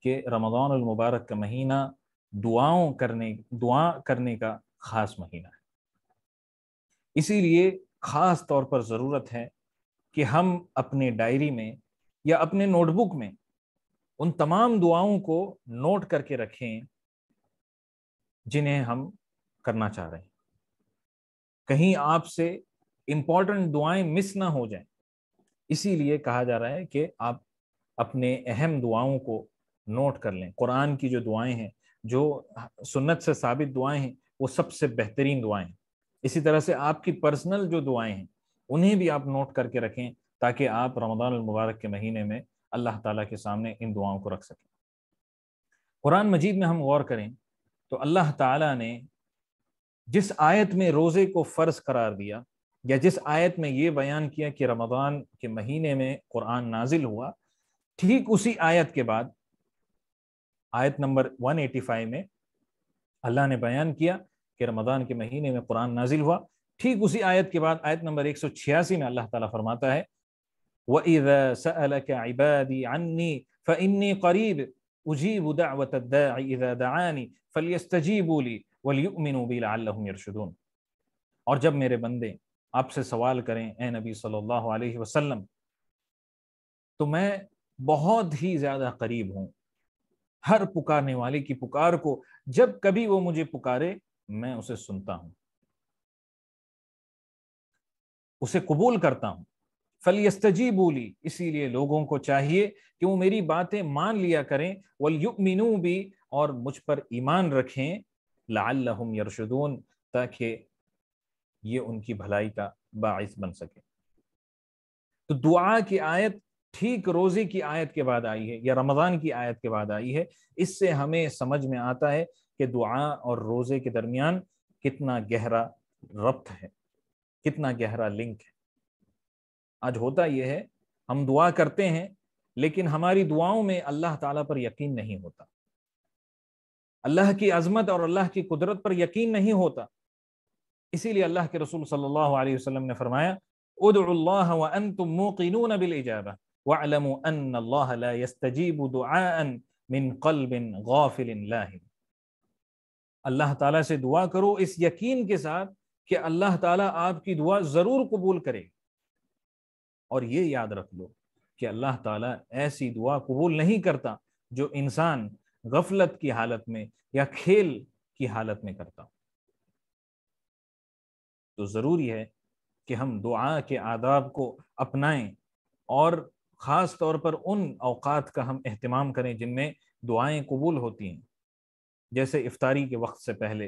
کہ رمضان المبارک کا مہینہ دعا کرنے کا خاص مہینہ ہے۔ اسی لیے خاص طور پر ضرورت ہے کہ ہم اپنے ڈائری میں یا اپنے نوٹ بک میں ان تمام دعاؤں کو نوٹ کر کے رکھیں جنہیں ہم کرنا چاہ رہے ہیں۔ کہیں آپ سے امپورٹنٹ دعائیں مس نہ ہو جائیں، اسی لیے کہا جا رہا ہے کہ آپ اپنے اہم دعاؤں کو نوٹ کر لیں، قرآن کی جو دعائیں ہیں، جو سنت سے ثابت دعائیں ہیں، وہ سب سے بہترین دعائیں ہیں۔ اسی طرح سے آپ کی پرسنل جو دعائیں ہیں انہیں بھی آپ نوٹ کر کے رکھیں، تاکہ آپ رمضان المبارک کے مہینے میں اللہ تعالیٰ کے سامنے ان دعاؤں کو رکھ سکیں۔ قرآن مجید میں ہم غور کریں تو اللہ تعالیٰ نے جس آیت میں روزے کو فرض قرار دیا، یا جس آیت میں یہ بیان کیا کہ رمضان کے مہینے میں قرآن نازل ہوا، ٹھیک اسی آیت کے بعد آیت نمبر 185 میں اللہ نے بیان کیا کہ رمضان کے مہینے میں قرآن نازل ہوا۔ ٹھیک اسی آیت کے بعد آیت نمبر 186 میں اللہ تعالیٰ فرماتا ہے وَإِذَا سَأَلَكَ عِبَادِي عَنِّي فَإِنِّي قَرِيبٌ أُجِيبُ دَعْوَةَ الدَّاعِ إِذَا دَعَانِ فَلْيَسْتَجِيبُوا لِي وَلْيُؤْمِنُوا بِي لَعَلَّهُمْ يَرْشُدُونَ۔ اور جب میرے بندے آپ سے سوال کریں اے نبی صلی اللہ علیہ وسلم، تو میں بہت ہی زیادہ قریب ہوں، ہر پکارنے والے کی پکار کو جب کبھی وہ مجھے پکارے میں اسے سنتا ہوں، اسے قبول کرتا ہوں۔ فَلْيَسْتَجِيبُوا لِي، اسی لیے لوگوں کو چاہیے کہ وہ میری باتیں مان لیا کریں، وَلْيُؤْمِنُوا بِي، اور مجھ پر ایمان رکھیں، لَعَلَّهُمْ يَرْشُدُونَ، تاکہ یہ ان کی بھلائی کا باعث بن سکے۔ تو دعا کی آیت ٹھیک روزے کی آیت کے بعد آئی ہے، یا رمضان کی آیت کے بعد آئی ہے۔ اس سے ہمیں سمجھ میں آتا ہے کہ دعا اور روزے کے درمیان کتنا گہرا ربط ہے، کتنا گہرا لنک ہے۔ آج ہوتا یہ ہے ہم دعا کرتے ہیں لیکن ہماری دعاؤں میں اللہ تعالیٰ پر یقین نہیں ہوتا، اللہ کی عظمت اور اللہ کی قدرت پر یقین نہیں ہوتا۔ اسی لیے اللہ کے رسول صلی اللہ علیہ وسلم نے فرمایا ادعوا اللہ وانتم موقنون بالاجابہ واعلموا ان اللہ لا يستجیب دعاء من قلب غافل لاہٍ۔ اللہ تعالیٰ سے دعا کرو اس یقین کے ساتھ کہ اللہ تعالیٰ آپ کی دعا ضرور قبول کرے، اور یہ یاد رکھ لو کہ اللہ تعالیٰ ایسی دعا قبول نہیں کرتا جو انسان غفلت کی حالت میں یا کھیل کی حالت میں کرتا۔ تو ضروری ہے کہ ہم دعا کے آداب کو اپنائیں، اور خاص طور پر ان اوقات کا ہم اہتمام کریں جن میں دعائیں قبول ہوتی ہیں، جیسے افطاری کے وقت سے پہلے۔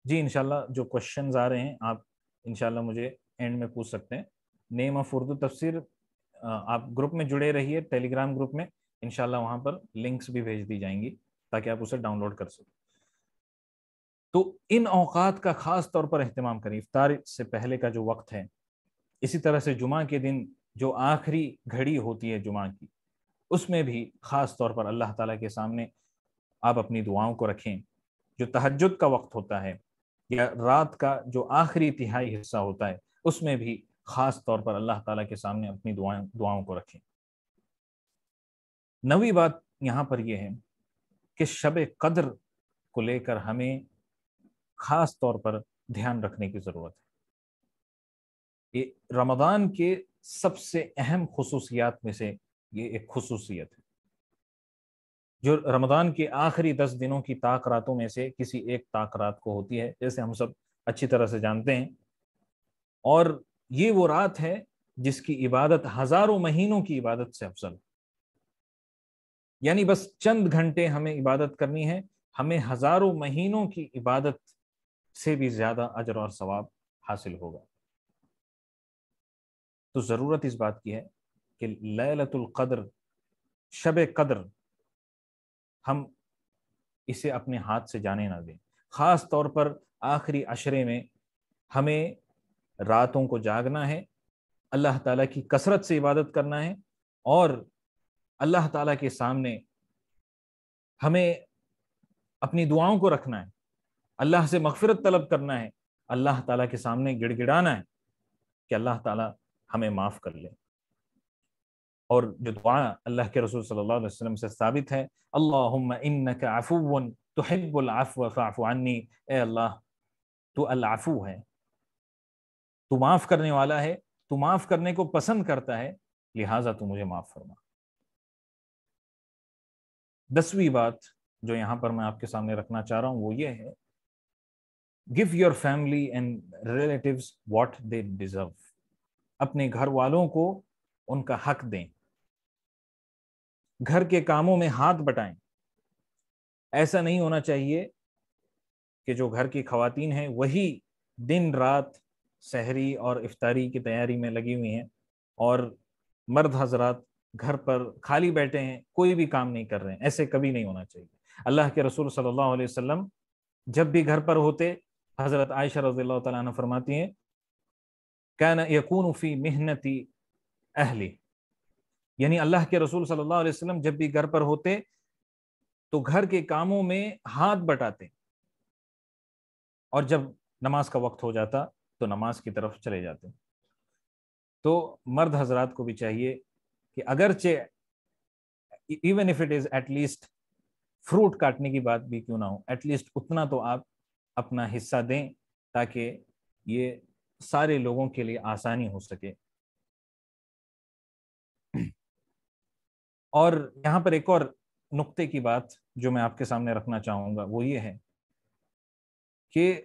جی انشاءاللہ جو کوشچنز آ رہے ہیں آپ انشاءاللہ مجھے اینڈ میں پوچھ سکتے ہیں۔ نیم آف اردو تفسیر، آپ گروپ میں جڑے رہیے، ٹیلی گرام گروپ میں، انشاءاللہ وہاں پر لنکس بھی بھیج دی جائیں گی تاکہ آپ اسے ڈاؤن لوڈ کر سکیں۔ تو ان اوقات کا خاص طور پر اہتمام کریں، افطار سے پہلے کا جو وقت ہے، اسی طرح سے جمعہ کے دن جو آخری گھڑی ہوتی ہے جمعہ کی، اس میں بھی خاص طور پر اللہ تعالیٰ کے سامنے آپ اپنی دعاؤں کو رکھیں۔ جو تہجد کا وقت ہوتا ہے یا رات کا جو آخری تہائی حصہ ہوتا ہے، اس میں بھی خاص طور پر اللہ تعالیٰ کے سامنے اپنی دعاؤں کو رکھیں۔ نویں بات یہاں پر یہ ہے کہ شب قدر کو لے کر ہمیں خاص طور پر دھیان رکھنے کی ضرورت ہے۔ یہ رمضان کے سب سے اہم خصوصیات میں سے یہ ایک خصوصیت ہے، جو رمضان کے آخری 10 دنوں کی طاق راتوں میں سے کسی ایک طاق رات کو ہوتی ہے، جیسے ہم سب اچھی طرح سے جانتے ہیں۔ اور یہ وہ رات ہے جس کی عبادت ہزاروں مہینوں کی عبادت سے افضل، یعنی بس چند گھنٹے ہمیں عبادت کرنی ہے، ہمیں ہزاروں مہینوں کی عبادت سے بھی زیادہ اجر اور ثواب حاصل ہوگا۔ تو ضرورت اس بات کی ہے کہ لیلۃ القدر، شب قدر، ہم اسے اپنے ہاتھ سے جانے نہ دیں۔ خاص طور پر آخری عشرے میں ہمیں راتوں کو جاگنا ہے، اللہ تعالیٰ کی کثرت سے عبادت کرنا ہے، اور اللہ تعالیٰ کے سامنے ہمیں اپنی دعاؤں کو رکھنا ہے، اللہ سے مغفرت طلب کرنا ہے، اللہ تعالیٰ کے سامنے گڑ گڑانا ہے کہ اللہ تعالیٰ ہمیں معاف کر لے۔ اور جو دعا اللہ کے رسول صلی اللہ علیہ وسلم سے ثابت ہے، اللہم انک عفو تحب العفو فاعف عنی، اے اللہ تو العفو ہے، تو معاف کرنے والا ہے، تو معاف کرنے کو پسند کرتا ہے، لہٰذا تو مجھے معاف فرما۔ 10ویں بات جو یہاں پر میں آپ کے سامنے رکھنا چاہ رہا ہوں وہ یہ ہے، give your family and relatives what they deserve۔ اپنے گھر والوں کو ان کا حق دیں۔ گھر کے کاموں میں ہاتھ بٹائیں. ایسا نہیں ہونا چاہیے کہ جو گھر کی خواتین ہیں وہی دن رات سحری اور افطاری کی تیاری میں لگی ہوئی ہیں اور مرد حضرات گھر پر خالی بیٹھے ہیں, کوئی بھی کام نہیں کر رہے ہیں. ایسے کبھی نہیں ہونا چاہیے. اللہ کے رسول صلی اللہ علیہ وسلم جب بھی گھر پر ہوتے, حضرت عائشہ رضی اللہ تعالیٰ عنہ فرماتی ہیں کان یکون فی محنتی اہلی, یعنی اللہ کے رسول صلی اللہ علیہ وسلم جب بھی گھر پر ہوتے تو گھر کے کاموں میں ہاتھ بٹاتے, اور جب نماز کا وقت ہو جاتا تو نماز کی طرف چلے جاتے. تو مرد حضرات کو بھی چاہیے کہ اگرچہ even if it is at least fruit کاٹنے کی بات بھی کیوں نہ ہو, ایٹ لیسٹ اتنا تو آپ اپنا حصہ دیں تاکہ یہ سارے لوگوں کے لیے آسانی ہو سکے. اور یہاں پر ایک اور نقطے کی بات جو میں آپ کے سامنے رکھنا چاہوں گا وہ یہ ہے کہ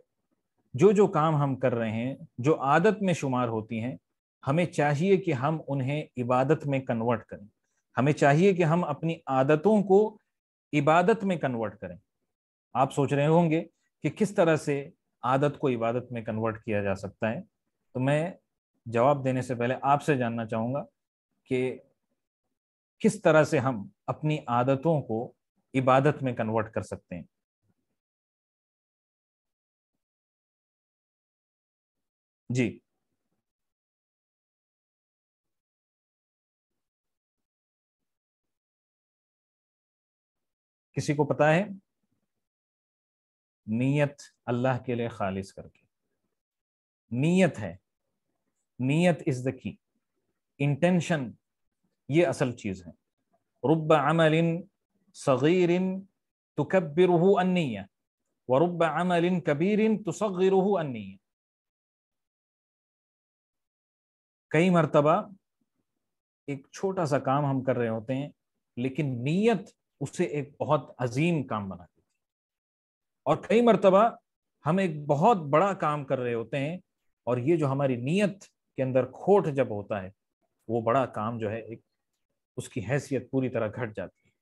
جو کام ہم کر رہے ہیں جو عادت میں شمار ہوتی ہیں, ہمیں چاہیے کہ ہم انہیں عبادت میں کنورٹ کریں. ہمیں چاہیے کہ ہم اپنی عادتوں کو عبادت میں کنورٹ کریں. آپ سوچ رہے ہوں گے کہ کس طرح سے عادت کو عبادت میں کنورٹ کیا جا سکتا ہے, تو میں جواب دینے سے پہلے آپ سے جاننا چاہوں گا کہ کس طرح سے ہم اپنی عادتوں کو عبادت میں کنورٹ کر سکتے ہیں. جی, کسی کو پتا ہے؟ نیت اللہ کے لیے خالص کر کے, نیت ہے, نیت از دا کی, انٹینشن یہ اصل چیز ہے. رب عمل صغیر تکبرہ النیہ ورب عمل کبیر تصغرہ النیہ. کئی مرتبہ ایک چھوٹا سا کام ہم کر رہے ہوتے ہیں لیکن نیت اسے ایک بہت عظیم کام بنا دیتی ہے, اور کئی مرتبہ ہم ایک بہت بڑا کام کر رہے ہوتے ہیں اور یہ جو ہماری نیت کے اندر کھوٹ جب ہوتا ہے وہ بڑا کام جو ہے ایک اس کی حیثیت پوری طرح گھٹ جاتی ہے.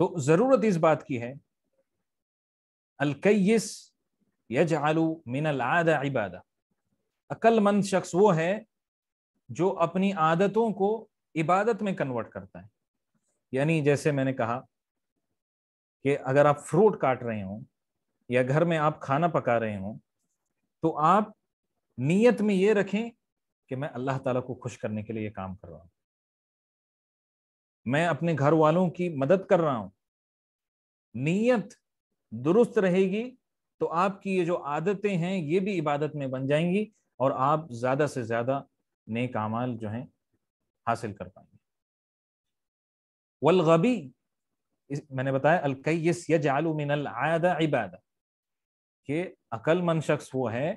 تو ضرورت اس بات کی ہے الکیس یجعل من العادہ عبادہ, عقل مند شخص وہ ہے جو اپنی عادتوں کو عبادت میں کنورٹ کرتا ہے. یعنی جیسے میں نے کہا کہ اگر آپ فروٹ کاٹ رہے ہوں یا گھر میں آپ کھانا پکا رہے ہوں تو آپ نیت میں یہ رکھیں کہ میں اللہ تعالیٰ کو خوش کرنے کے لیے یہ کام کر رہا ہوں, میں اپنے گھر والوں کی مدد کر رہا ہوں. نیت درست رہے گی تو آپ کی یہ جو عادتیں ہیں یہ بھی عبادت میں بن جائیں گی اور آپ زیادہ سے زیادہ نیک اعمال جو ہیں حاصل کر پائیں گے. والغبی, میں نے بتایا الکیس یجعل من العادہ عبادہ, کہ عقل مند شخص وہ ہے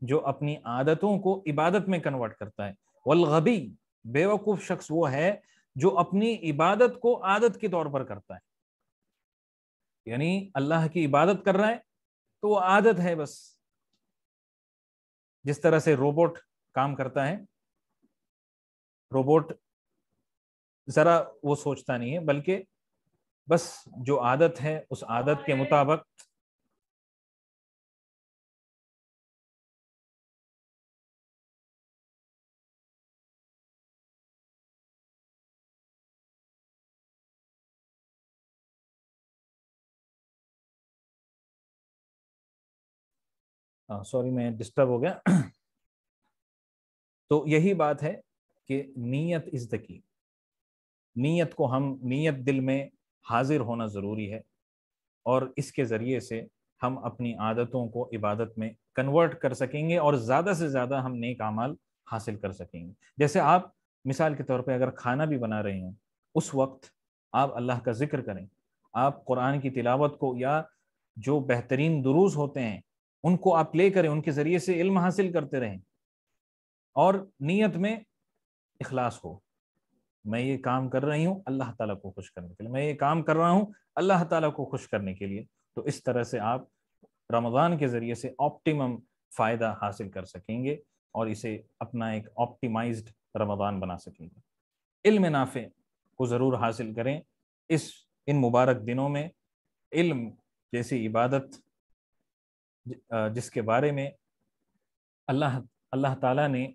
جو اپنی عادتوں کو عبادت میں کنورٹ کرتا ہے. والغبی, بے وقوف شخص وہ ہے جو اپنی عبادت کو عادت کے طور پر کرتا ہے. یعنی اللہ کی عبادت کر رہا ہے تو وہ عادت ہے بس. جس طرح سے روبوٹ کام کرتا ہے, روبوٹ ذرا وہ سوچتا نہیں ہے بلکہ بس جو عادت ہے اس عادت کے مطابق سوری میں ڈسٹرب ہو گیا. تو یہی بات ہے کہ نیت از دا کی, نیت کو ہم نیت دل میں حاضر ہونا ضروری ہے اور اس کے ذریعے سے ہم اپنی عادتوں کو عبادت میں کنورٹ کر سکیں گے اور زیادہ سے زیادہ ہم نیک اعمال حاصل کر سکیں گے. جیسے آپ مثال کے طور پہ اگر کھانا بھی بنا رہے ہیں اس وقت آپ اللہ کا ذکر کریں, آپ قرآن کی تلاوت کو یا جو بہترین دروس ہوتے ہیں ان کو آپ پلے کریں, ان کے ذریعے سے علم حاصل کرتے رہیں اور نیت میں اخلاص ہو, میں یہ کام کر رہی ہوں اللہ تعالیٰ کو خوش کرنے کے لیے, میں یہ کام کر رہا ہوں اللہ تعالیٰ کو خوش کرنے کے لیے. تو اس طرح سے آپ رمضان کے ذریعے سے آپٹیمم فائدہ حاصل کر سکیں گے اور اسے اپنا ایک آپٹیمائزڈ رمضان بنا سکیں گے. علم نافع کو ضرور حاصل کریں. ان مبارک دنوں میں علم جیسی عبادت جس کے بارے میں اللہ تعالیٰ نے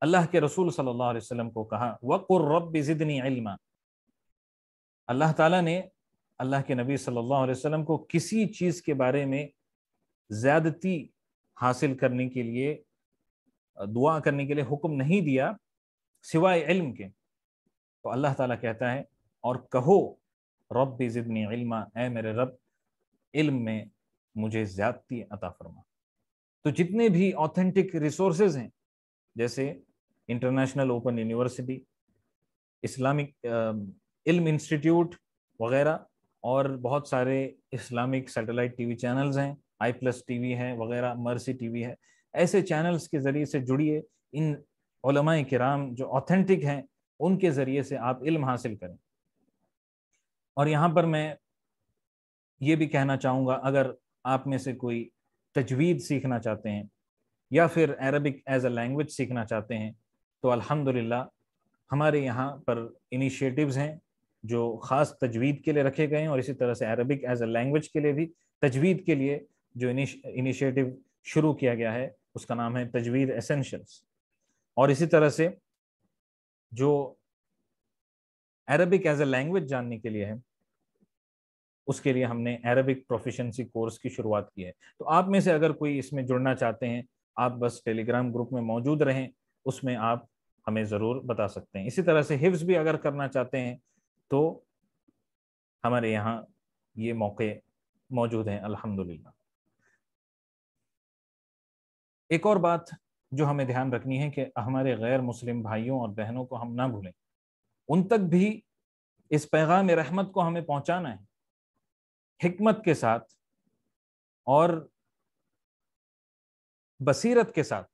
اللہ کے رسول صلی اللہ علیہ وسلم کو کہا وَقُلْ رَبِّ زِدْنِي عِلْمًا، اللہ تعالیٰ نے اللہ کے نبی صلی اللہ علیہ وسلم کو کسی چیز کے بارے میں زیادتی حاصل کرنے کے لیے، دعا کرنے کے لیے حکم نہیں دیا سوائے علم کے. تو اللہ تعالیٰ کہتا ہے اور کہو رب زدنی علما، اے میرے رب علم میں مجھے زیادتی عطا فرما. تو جتنے بھی آتھینٹک ریسورسز ہیں جیسے انٹرنیشنل اوپن یونیورسٹی، اسلامک علم انسٹیٹیوٹ وغیرہ، اور بہت سارے Islamic satellite T V channels ہیں، i+ ٹی وی ہے وغیرہ، مرسی ٹی وی ہے، ایسے چینلز کے ذریعے سے جڑیے. ان علماء کرام جو آتھینٹک ہیں ان کے ذریعے سے آپ علم حاصل کریں. اور یہاں پر میں یہ بھی کہنا چاہوں گا، اگر آپ میں سے کوئی تجوید سیکھنا چاہتے ہیں یا پھر عربک ایز اے لینگویج سیکھنا چاہتے ہیں تو الحمدللہ ہمارے یہاں پر انیشیٹوز ہیں جو خاص تجوید کے لیے رکھے گئے ہیں، اور اسی طرح سے عربک ایز اے لینگویج کے لیے بھی تجوید کے لیے جو انیشیٹو شروع کیا گیا ہے اس کا نام ہے تجوید ایسینشلز. اور اسی طرح سے جو عربک ایز اے لینگویج جاننے کے لیے ہے اس کے لیے ہم نے عربک پروفیشنسی کورس کی شروعات کی ہے. تو آپ میں سے اگر کوئی اس میں جڑنا چاہتے ہیں، آپ بس ٹیلی گرام گروپ میں موجود رہیں، اس میں آپ ہمیں ضرور بتا سکتے ہیں. اسی طرح سے حفظ بھی اگر کرنا چاہتے ہیں تو ہمارے یہاں یہ موقع موجود ہیں الحمدللہ. ایک اور بات جو ہمیں دھیان رکھنی ہے کہ ہمارے غیر مسلم بھائیوں اور بہنوں کو ہم نہ بھولیں، ان تک بھی اس پیغام رحمت کو ہمیں پہنچانا ہے حکمت کے ساتھ اور بصیرت کے ساتھ.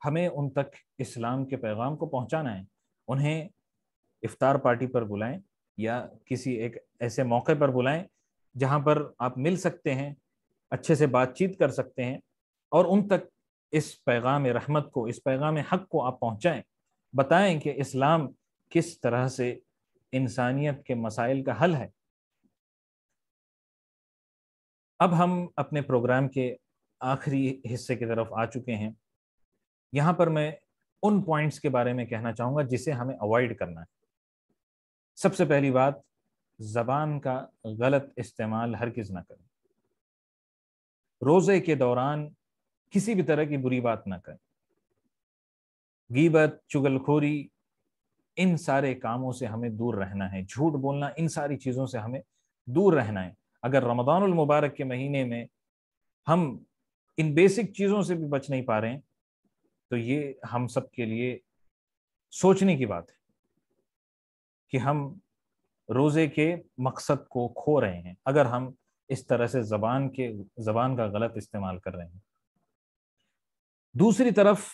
ہمیں ان تک اسلام کے پیغام کو پہنچانا ہے. انہیں افطار پارٹی پر بلائیں یا کسی ایک ایسے موقع پر بلائیں جہاں پر آپ مل سکتے ہیں، اچھے سے بات چیت کر سکتے ہیں، اور ان تک اس پیغام رحمت کو، اس پیغام حق کو آپ پہنچائیں. بتائیں کہ اسلام کس طرح سے انسانیت کے مسائل کا حل ہے. اب ہم اپنے پروگرام کے آخری حصے کی طرف آ چکے ہیں. یہاں پر میں ان پوائنٹس کے بارے میں کہنا چاہوں گا جسے ہمیں اوائڈ کرنا ہے. سب سے پہلی بات، زبان کا غلط استعمال ہرگز نہ کریں. روزے کے دوران کسی بھی طرح کی بری بات نہ کریں. غیبت، چغلخوری، ان سارے کاموں سے ہمیں دور رہنا ہے. جھوٹ بولنا، ان ساری چیزوں سے ہمیں دور رہنا ہے. اگر رمضان المبارک کے مہینے میں ہم ان بیسک چیزوں سے بھی بچ نہیں پا رہے ہیں تو یہ ہم سب کے لیے سوچنے کی بات ہے کہ ہم روزے کے مقصد کو کھو رہے ہیں اگر ہم اس طرح سے زبان کا غلط استعمال کر رہے ہیں. دوسری طرف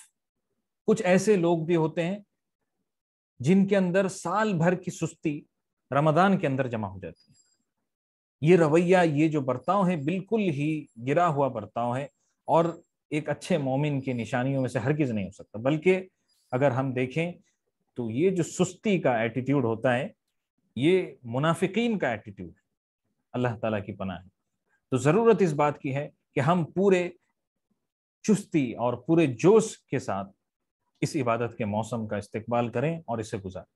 کچھ ایسے لوگ بھی ہوتے ہیں جن کے اندر سال بھر کی سستی رمضان کے اندر جمع ہو جاتی ہے. یہ رویہ، یہ جو برتاؤ ہے بالکل ہی گرا ہوا برتاؤ ہے اور ایک اچھے مومن کی نشانیوں میں سے ہرگز نہیں ہو سکتا. بلکہ اگر ہم دیکھیں تو یہ جو سستی کا ایٹیٹیوڈ ہوتا ہے یہ منافقین کا ایٹیٹیوڈ ہے. اللہ تعالیٰ کی پناہ ہے. تو ضرورت اس بات کی ہے کہ ہم پورے چستی اور پورے جوش کے ساتھ اس عبادت کے موسم کا استقبال کریں اور اسے گزاریں.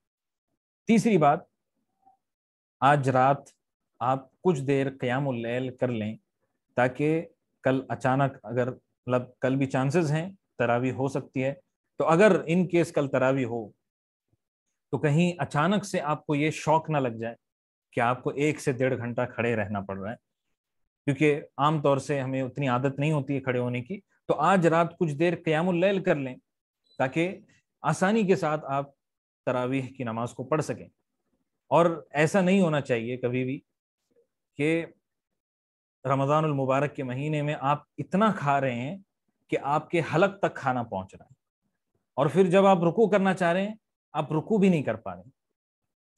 تیسری بات، آج رات آپ کچھ دیر قیام اللیل کر لیں تاکہ کل اچانک، اگر مطلب کل بھی چانسز ہیں تراویح ہو سکتی ہے، تو اگر ان کیس کل تراویح ہو تو کہیں اچانک سے آپ کو یہ شوق نہ لگ جائے کہ آپ کو 1 سے 1.5 گھنٹہ کھڑے رہنا پڑ رہا ہے، کیونکہ عام طور سے ہمیں اتنی عادت نہیں ہوتی ہے کھڑے ہونے کی. تو آج رات کچھ دیر قیام اللیل کر لیں تاکہ آسانی کے ساتھ آپ تراویح کی نماز کو پڑھ سکیں. اور ایسا نہیں ہونا چاہیے کبھی بھی کہ رمضان المبارک کے مہینے میں آپ اتنا کھا رہے ہیں کہ آپ کے حلق تک کھانا پہنچ رہا ہے اور پھر جب آپ رکوع کرنا چاہ رہے ہیں آپ رکوع بھی نہیں کر پا رہے ہیں.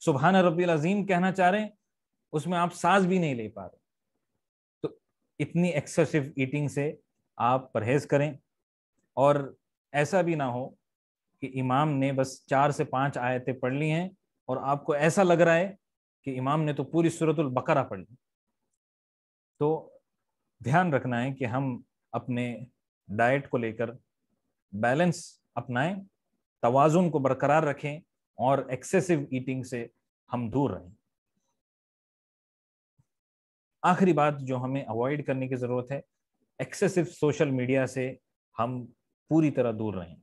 سبحان ربی العظیم کہنا چاہ رہے ہیں اس میں آپ سانس بھی نہیں لے پا رہے. تو اتنی ایکسیسو ایٹنگ سے آپ پرہیز کریں. اور ایسا بھی نہ ہو کہ امام نے بس 4 سے 5 آیتیں پڑھ لی ہیں اور آپ کو ایسا لگ رہا ہے کہ امام نے تو پوری سورۃ البقرہ پڑھ لی، تو دھیان رکھنا ہے کہ ہم اپنے ڈائٹ کو لے کر بیلنس اپنائیں، توازن کو برقرار رکھیں اور ایکسیسو ایٹنگ سے ہم دور رہیں۔ آخری بات جو ہمیں اوائڈ کرنے کی ضرورت ہے، ایکسیسو سوشل میڈیا سے ہم پوری طرح دور رہیں،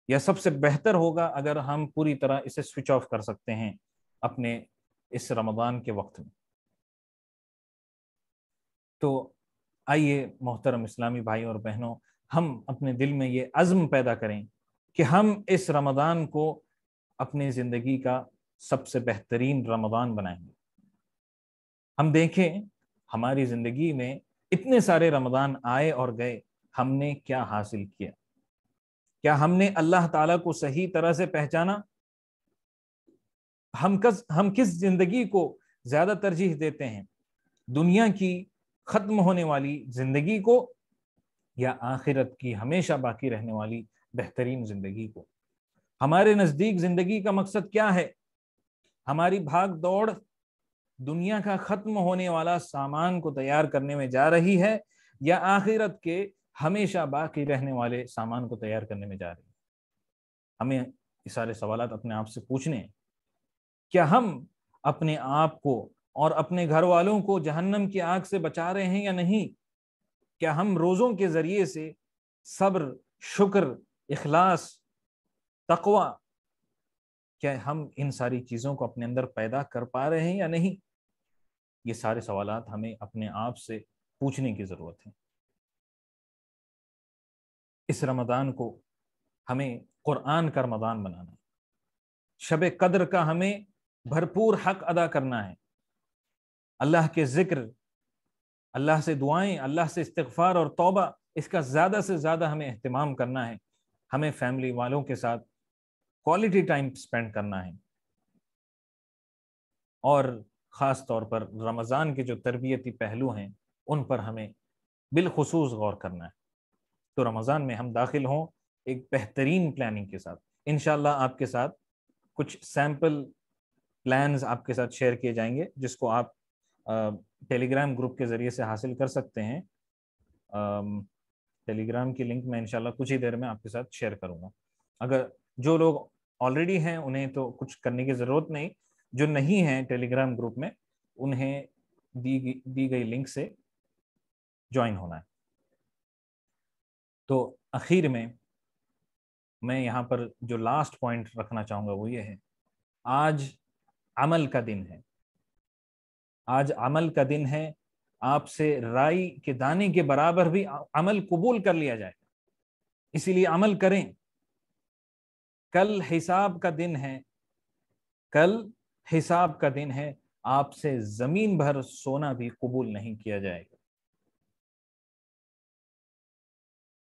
یا سب سے بہتر ہوگا اگر ہم پوری طرح اسے سوئچ آف کر سکتے ہیں اپنے اس رمضان کے وقت میں۔ تو آئیے محترم اسلامی بھائی اور بہنوں، ہم اپنے دل میں یہ عزم پیدا کریں کہ ہم اس رمضان کو اپنی زندگی کا سب سے بہترین رمضان بنائیں گے۔ ہم دیکھیں ہماری زندگی میں اتنے سارے رمضان آئے اور گئے، ہم نے کیا حاصل کیا؟ کیا ہم نے اللہ تعالیٰ کو صحیح طرح سے پہچانا؟ ہم کس زندگی کو زیادہ ترجیح دیتے ہیں، دنیا کی ختم ہونے والی زندگی کو یا آخرت کی ہمیشہ باقی رہنے والی بہترین زندگی کو؟ ہمارے نزدیک زندگی کا مقصد کیا ہے؟ ہماری بھاگ دوڑ دنیا کا ختم ہونے والا سامان کو تیار کرنے میں جا رہی ہے یا آخرت کے ہمیشہ باقی رہنے والے سامان کو تیار کرنے میں جا رہی ہے؟ ہمیں یہ سارے سوالات اپنے آپ سے پوچھنے ہیں۔ کیا ہم اپنے آپ کو اور اپنے گھر والوں کو جہنم کی آگ سے بچا رہے ہیں یا نہیں؟ کیا ہم روزوں کے ذریعے سے صبر، شکر، اخلاص، تقوی، کیا ہم ان ساری چیزوں کو اپنے اندر پیدا کر پا رہے ہیں یا نہیں؟ یہ سارے سوالات ہمیں اپنے آپ سے پوچھنے کی ضرورت ہے۔ اس رمضان کو ہمیں قرآن کا رمضان بنانا ہے، شب قدر کا ہمیں بھرپور حق ادا کرنا ہے، اللہ کے ذکر، اللہ سے دعائیں، اللہ سے استغفار اور توبہ، اس کا زیادہ سے زیادہ ہمیں اہتمام کرنا ہے۔ ہمیں فیملی والوں کے ساتھ کوالٹی ٹائم سپینڈ کرنا ہے، اور خاص طور پر رمضان کے جو تربیتی پہلو ہیں ان پر ہمیں بالخصوص غور کرنا ہے۔ تو رمضان میں ہم داخل ہوں ایک بہترین پلاننگ کے ساتھ۔ انشاءاللہ آپ کے ساتھ کچھ سیمپل پلانز آپ کے ساتھ شیئر کیے جائیں گے، جس کو آپ ٹیلی گرام گروپ کے ذریعے سے حاصل کر سکتے ہیں۔ ٹیلی گرام کی لنک میں انشاءاللہ کچھ ہی دیر میں آپ کے ساتھ شیئر کروں گا۔ اگر جو لوگ آلریڈی ہیں انہیں تو کچھ کرنے کی ضرورت نہیں، جو نہیں ہیں ٹیلی گرام گروپ میں انہیں دی گئی لنک سے جوائن ہونا ہے۔ تو اخیر میں یہاں پر جو لاسٹ پوائنٹ رکھنا چاہوں گا وہ یہ ہے، آج عمل کا دن ہے، آج عمل کا دن ہے۔ آپ سے رائی کے دانے کے برابر بھی عمل قبول کر لیا جائے، اسی لیے عمل کریں۔ کل حساب کا دن ہے، کل حساب کا دن ہے، آپ سے زمین بھر سونا بھی قبول نہیں کیا جائے گا۔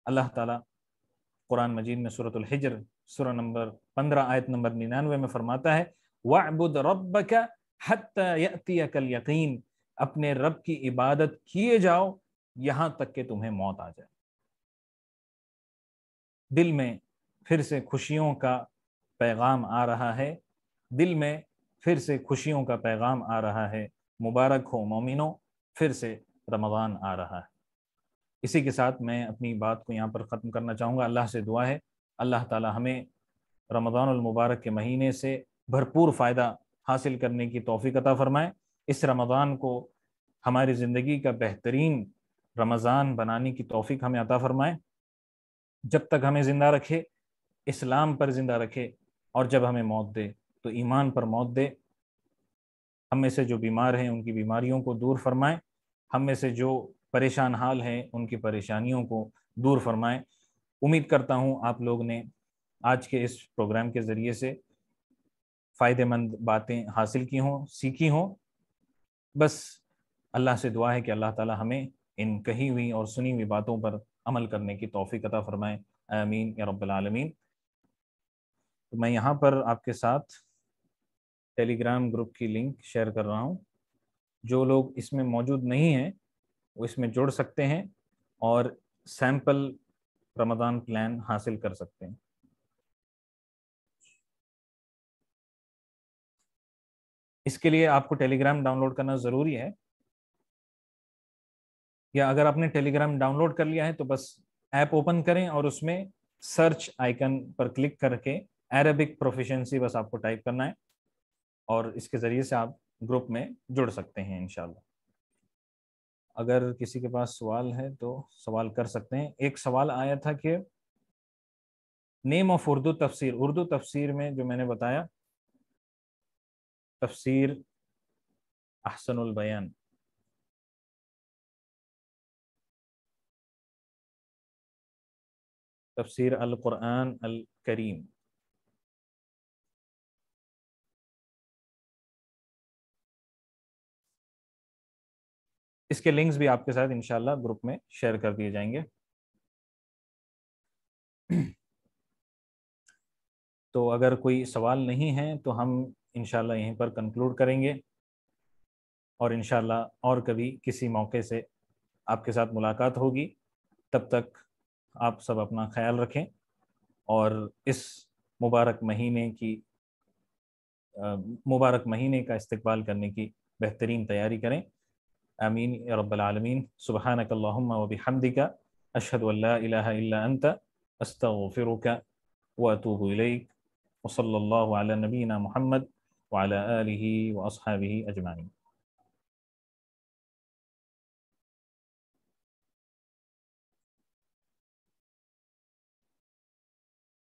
اللہ تعالیٰ قرآن مجید میں سورۃ الحجر سورہ نمبر 15 آیت نمبر 99 میں فرماتا ہے وَاعْبُدْ رَبَّكَ حَتَّى يَأْتِيَكَ الْيَقِينَ، اپنے رب کی عبادت کیے جاؤ یہاں تک کہ تمہیں موت آ جائے۔ دل میں پھر سے خوشیوں کا پیغام آ رہا ہے، دل میں پھر سے خوشیوں کا پیغام آ رہا ہے۔ مبارک ہو مومنوں، پھر سے رمضان آ رہا ہے۔ اسی کے ساتھ میں اپنی بات کو یہاں پر ختم کرنا چاہوں گا۔ اللہ سے دعا ہے اللہ تعالی ہمیں رمضان المبارک کے مہینے سے بھرپور فائدہ حاصل کرنے کی توفیق عطا فرمائے۔ اس رمضان کو ہماری زندگی کا بہترین رمضان بنانے کی توفیق ہمیں عطا فرمائے۔ جب تک ہمیں زندہ رکھے اسلام پر زندہ رکھے، اور جب ہمیں موت دے تو ایمان پر موت دے۔ ہم میں سے جو بیمار ہیں ان کی بیماریوں کو دور فرمائے، ہم میں سے جو پریشان حال ہیں ان کی پریشانیوں کو دور فرمائے۔ امید کرتا ہوں آپ لوگ نے آج کے اس پروگرام کے ذریعے سے فائدہ مند باتیں حاصل کی ہوں، سیکھی ہوں۔ بس اللہ سے دعا ہے کہ اللہ تعالی ہمیں ان کہی ہوئی اور سنی ہوئی باتوں پر عمل کرنے کی توفیق عطا فرمائے، آمین یا رب العالمین۔ تو میں یہاں پر آپ کے ساتھ ٹیلی گرام گروپ کی لنک شیئر کر رہا ہوں۔ جو لوگ اس میں موجود نہیں ہیں وہ اس میں جڑ سکتے ہیں اور سیمپل رمضان پلان حاصل کر سکتے ہیں۔ اس کے لیے آپ کو ٹیلی گرام ڈاؤن لوڈ کرنا ضروری ہے، یا اگر آپ نے ٹیلی گرام ڈاؤن لوڈ کر لیا ہے تو بس ایپ اوپن کریں اور اس میں سرچ آئیکن پر کلک کر کے عربک پروفیشنسی بس آپ کو ٹائپ کرنا ہے، اور اس کے ذریعے سے آپ گروپ میں جڑ سکتے ہیں انشاءاللہ۔ اگر کسی کے پاس سوال ہے تو سوال کر سکتے ہیں۔ ایک سوال آیا تھا کہ نیم آف اردو تفسیر، اردو تفسیر میں جو میں نے بتایا تفسیر احسن البیان، تفسیر القرآن الکریم، اس کے لنکس بھی آپ کے ساتھ انشاءاللہ گروپ میں شیئر کر دیے جائیں گے۔ تو اگر کوئی سوال نہیں ہے تو ہم انشاءاللہ یہیں پر کنکلوڈ کریں گے، اور انشاءاللہ اور کبھی کسی موقع سے آپ کے ساتھ ملاقات ہوگی۔ تب تک آپ سب اپنا خیال رکھیں، اور اس مبارک مہینے کا استقبال کرنے کی بہترین تیاری کریں۔ آمین یا رب العالمین۔ سبحانک اللہم و بحمدک، اشہد ان لا الہ الا انت، استغفرک واتوب الیک، وصلی اللہ علی نبینا محمد وعلی آلہ واصحابہ اجمعین۔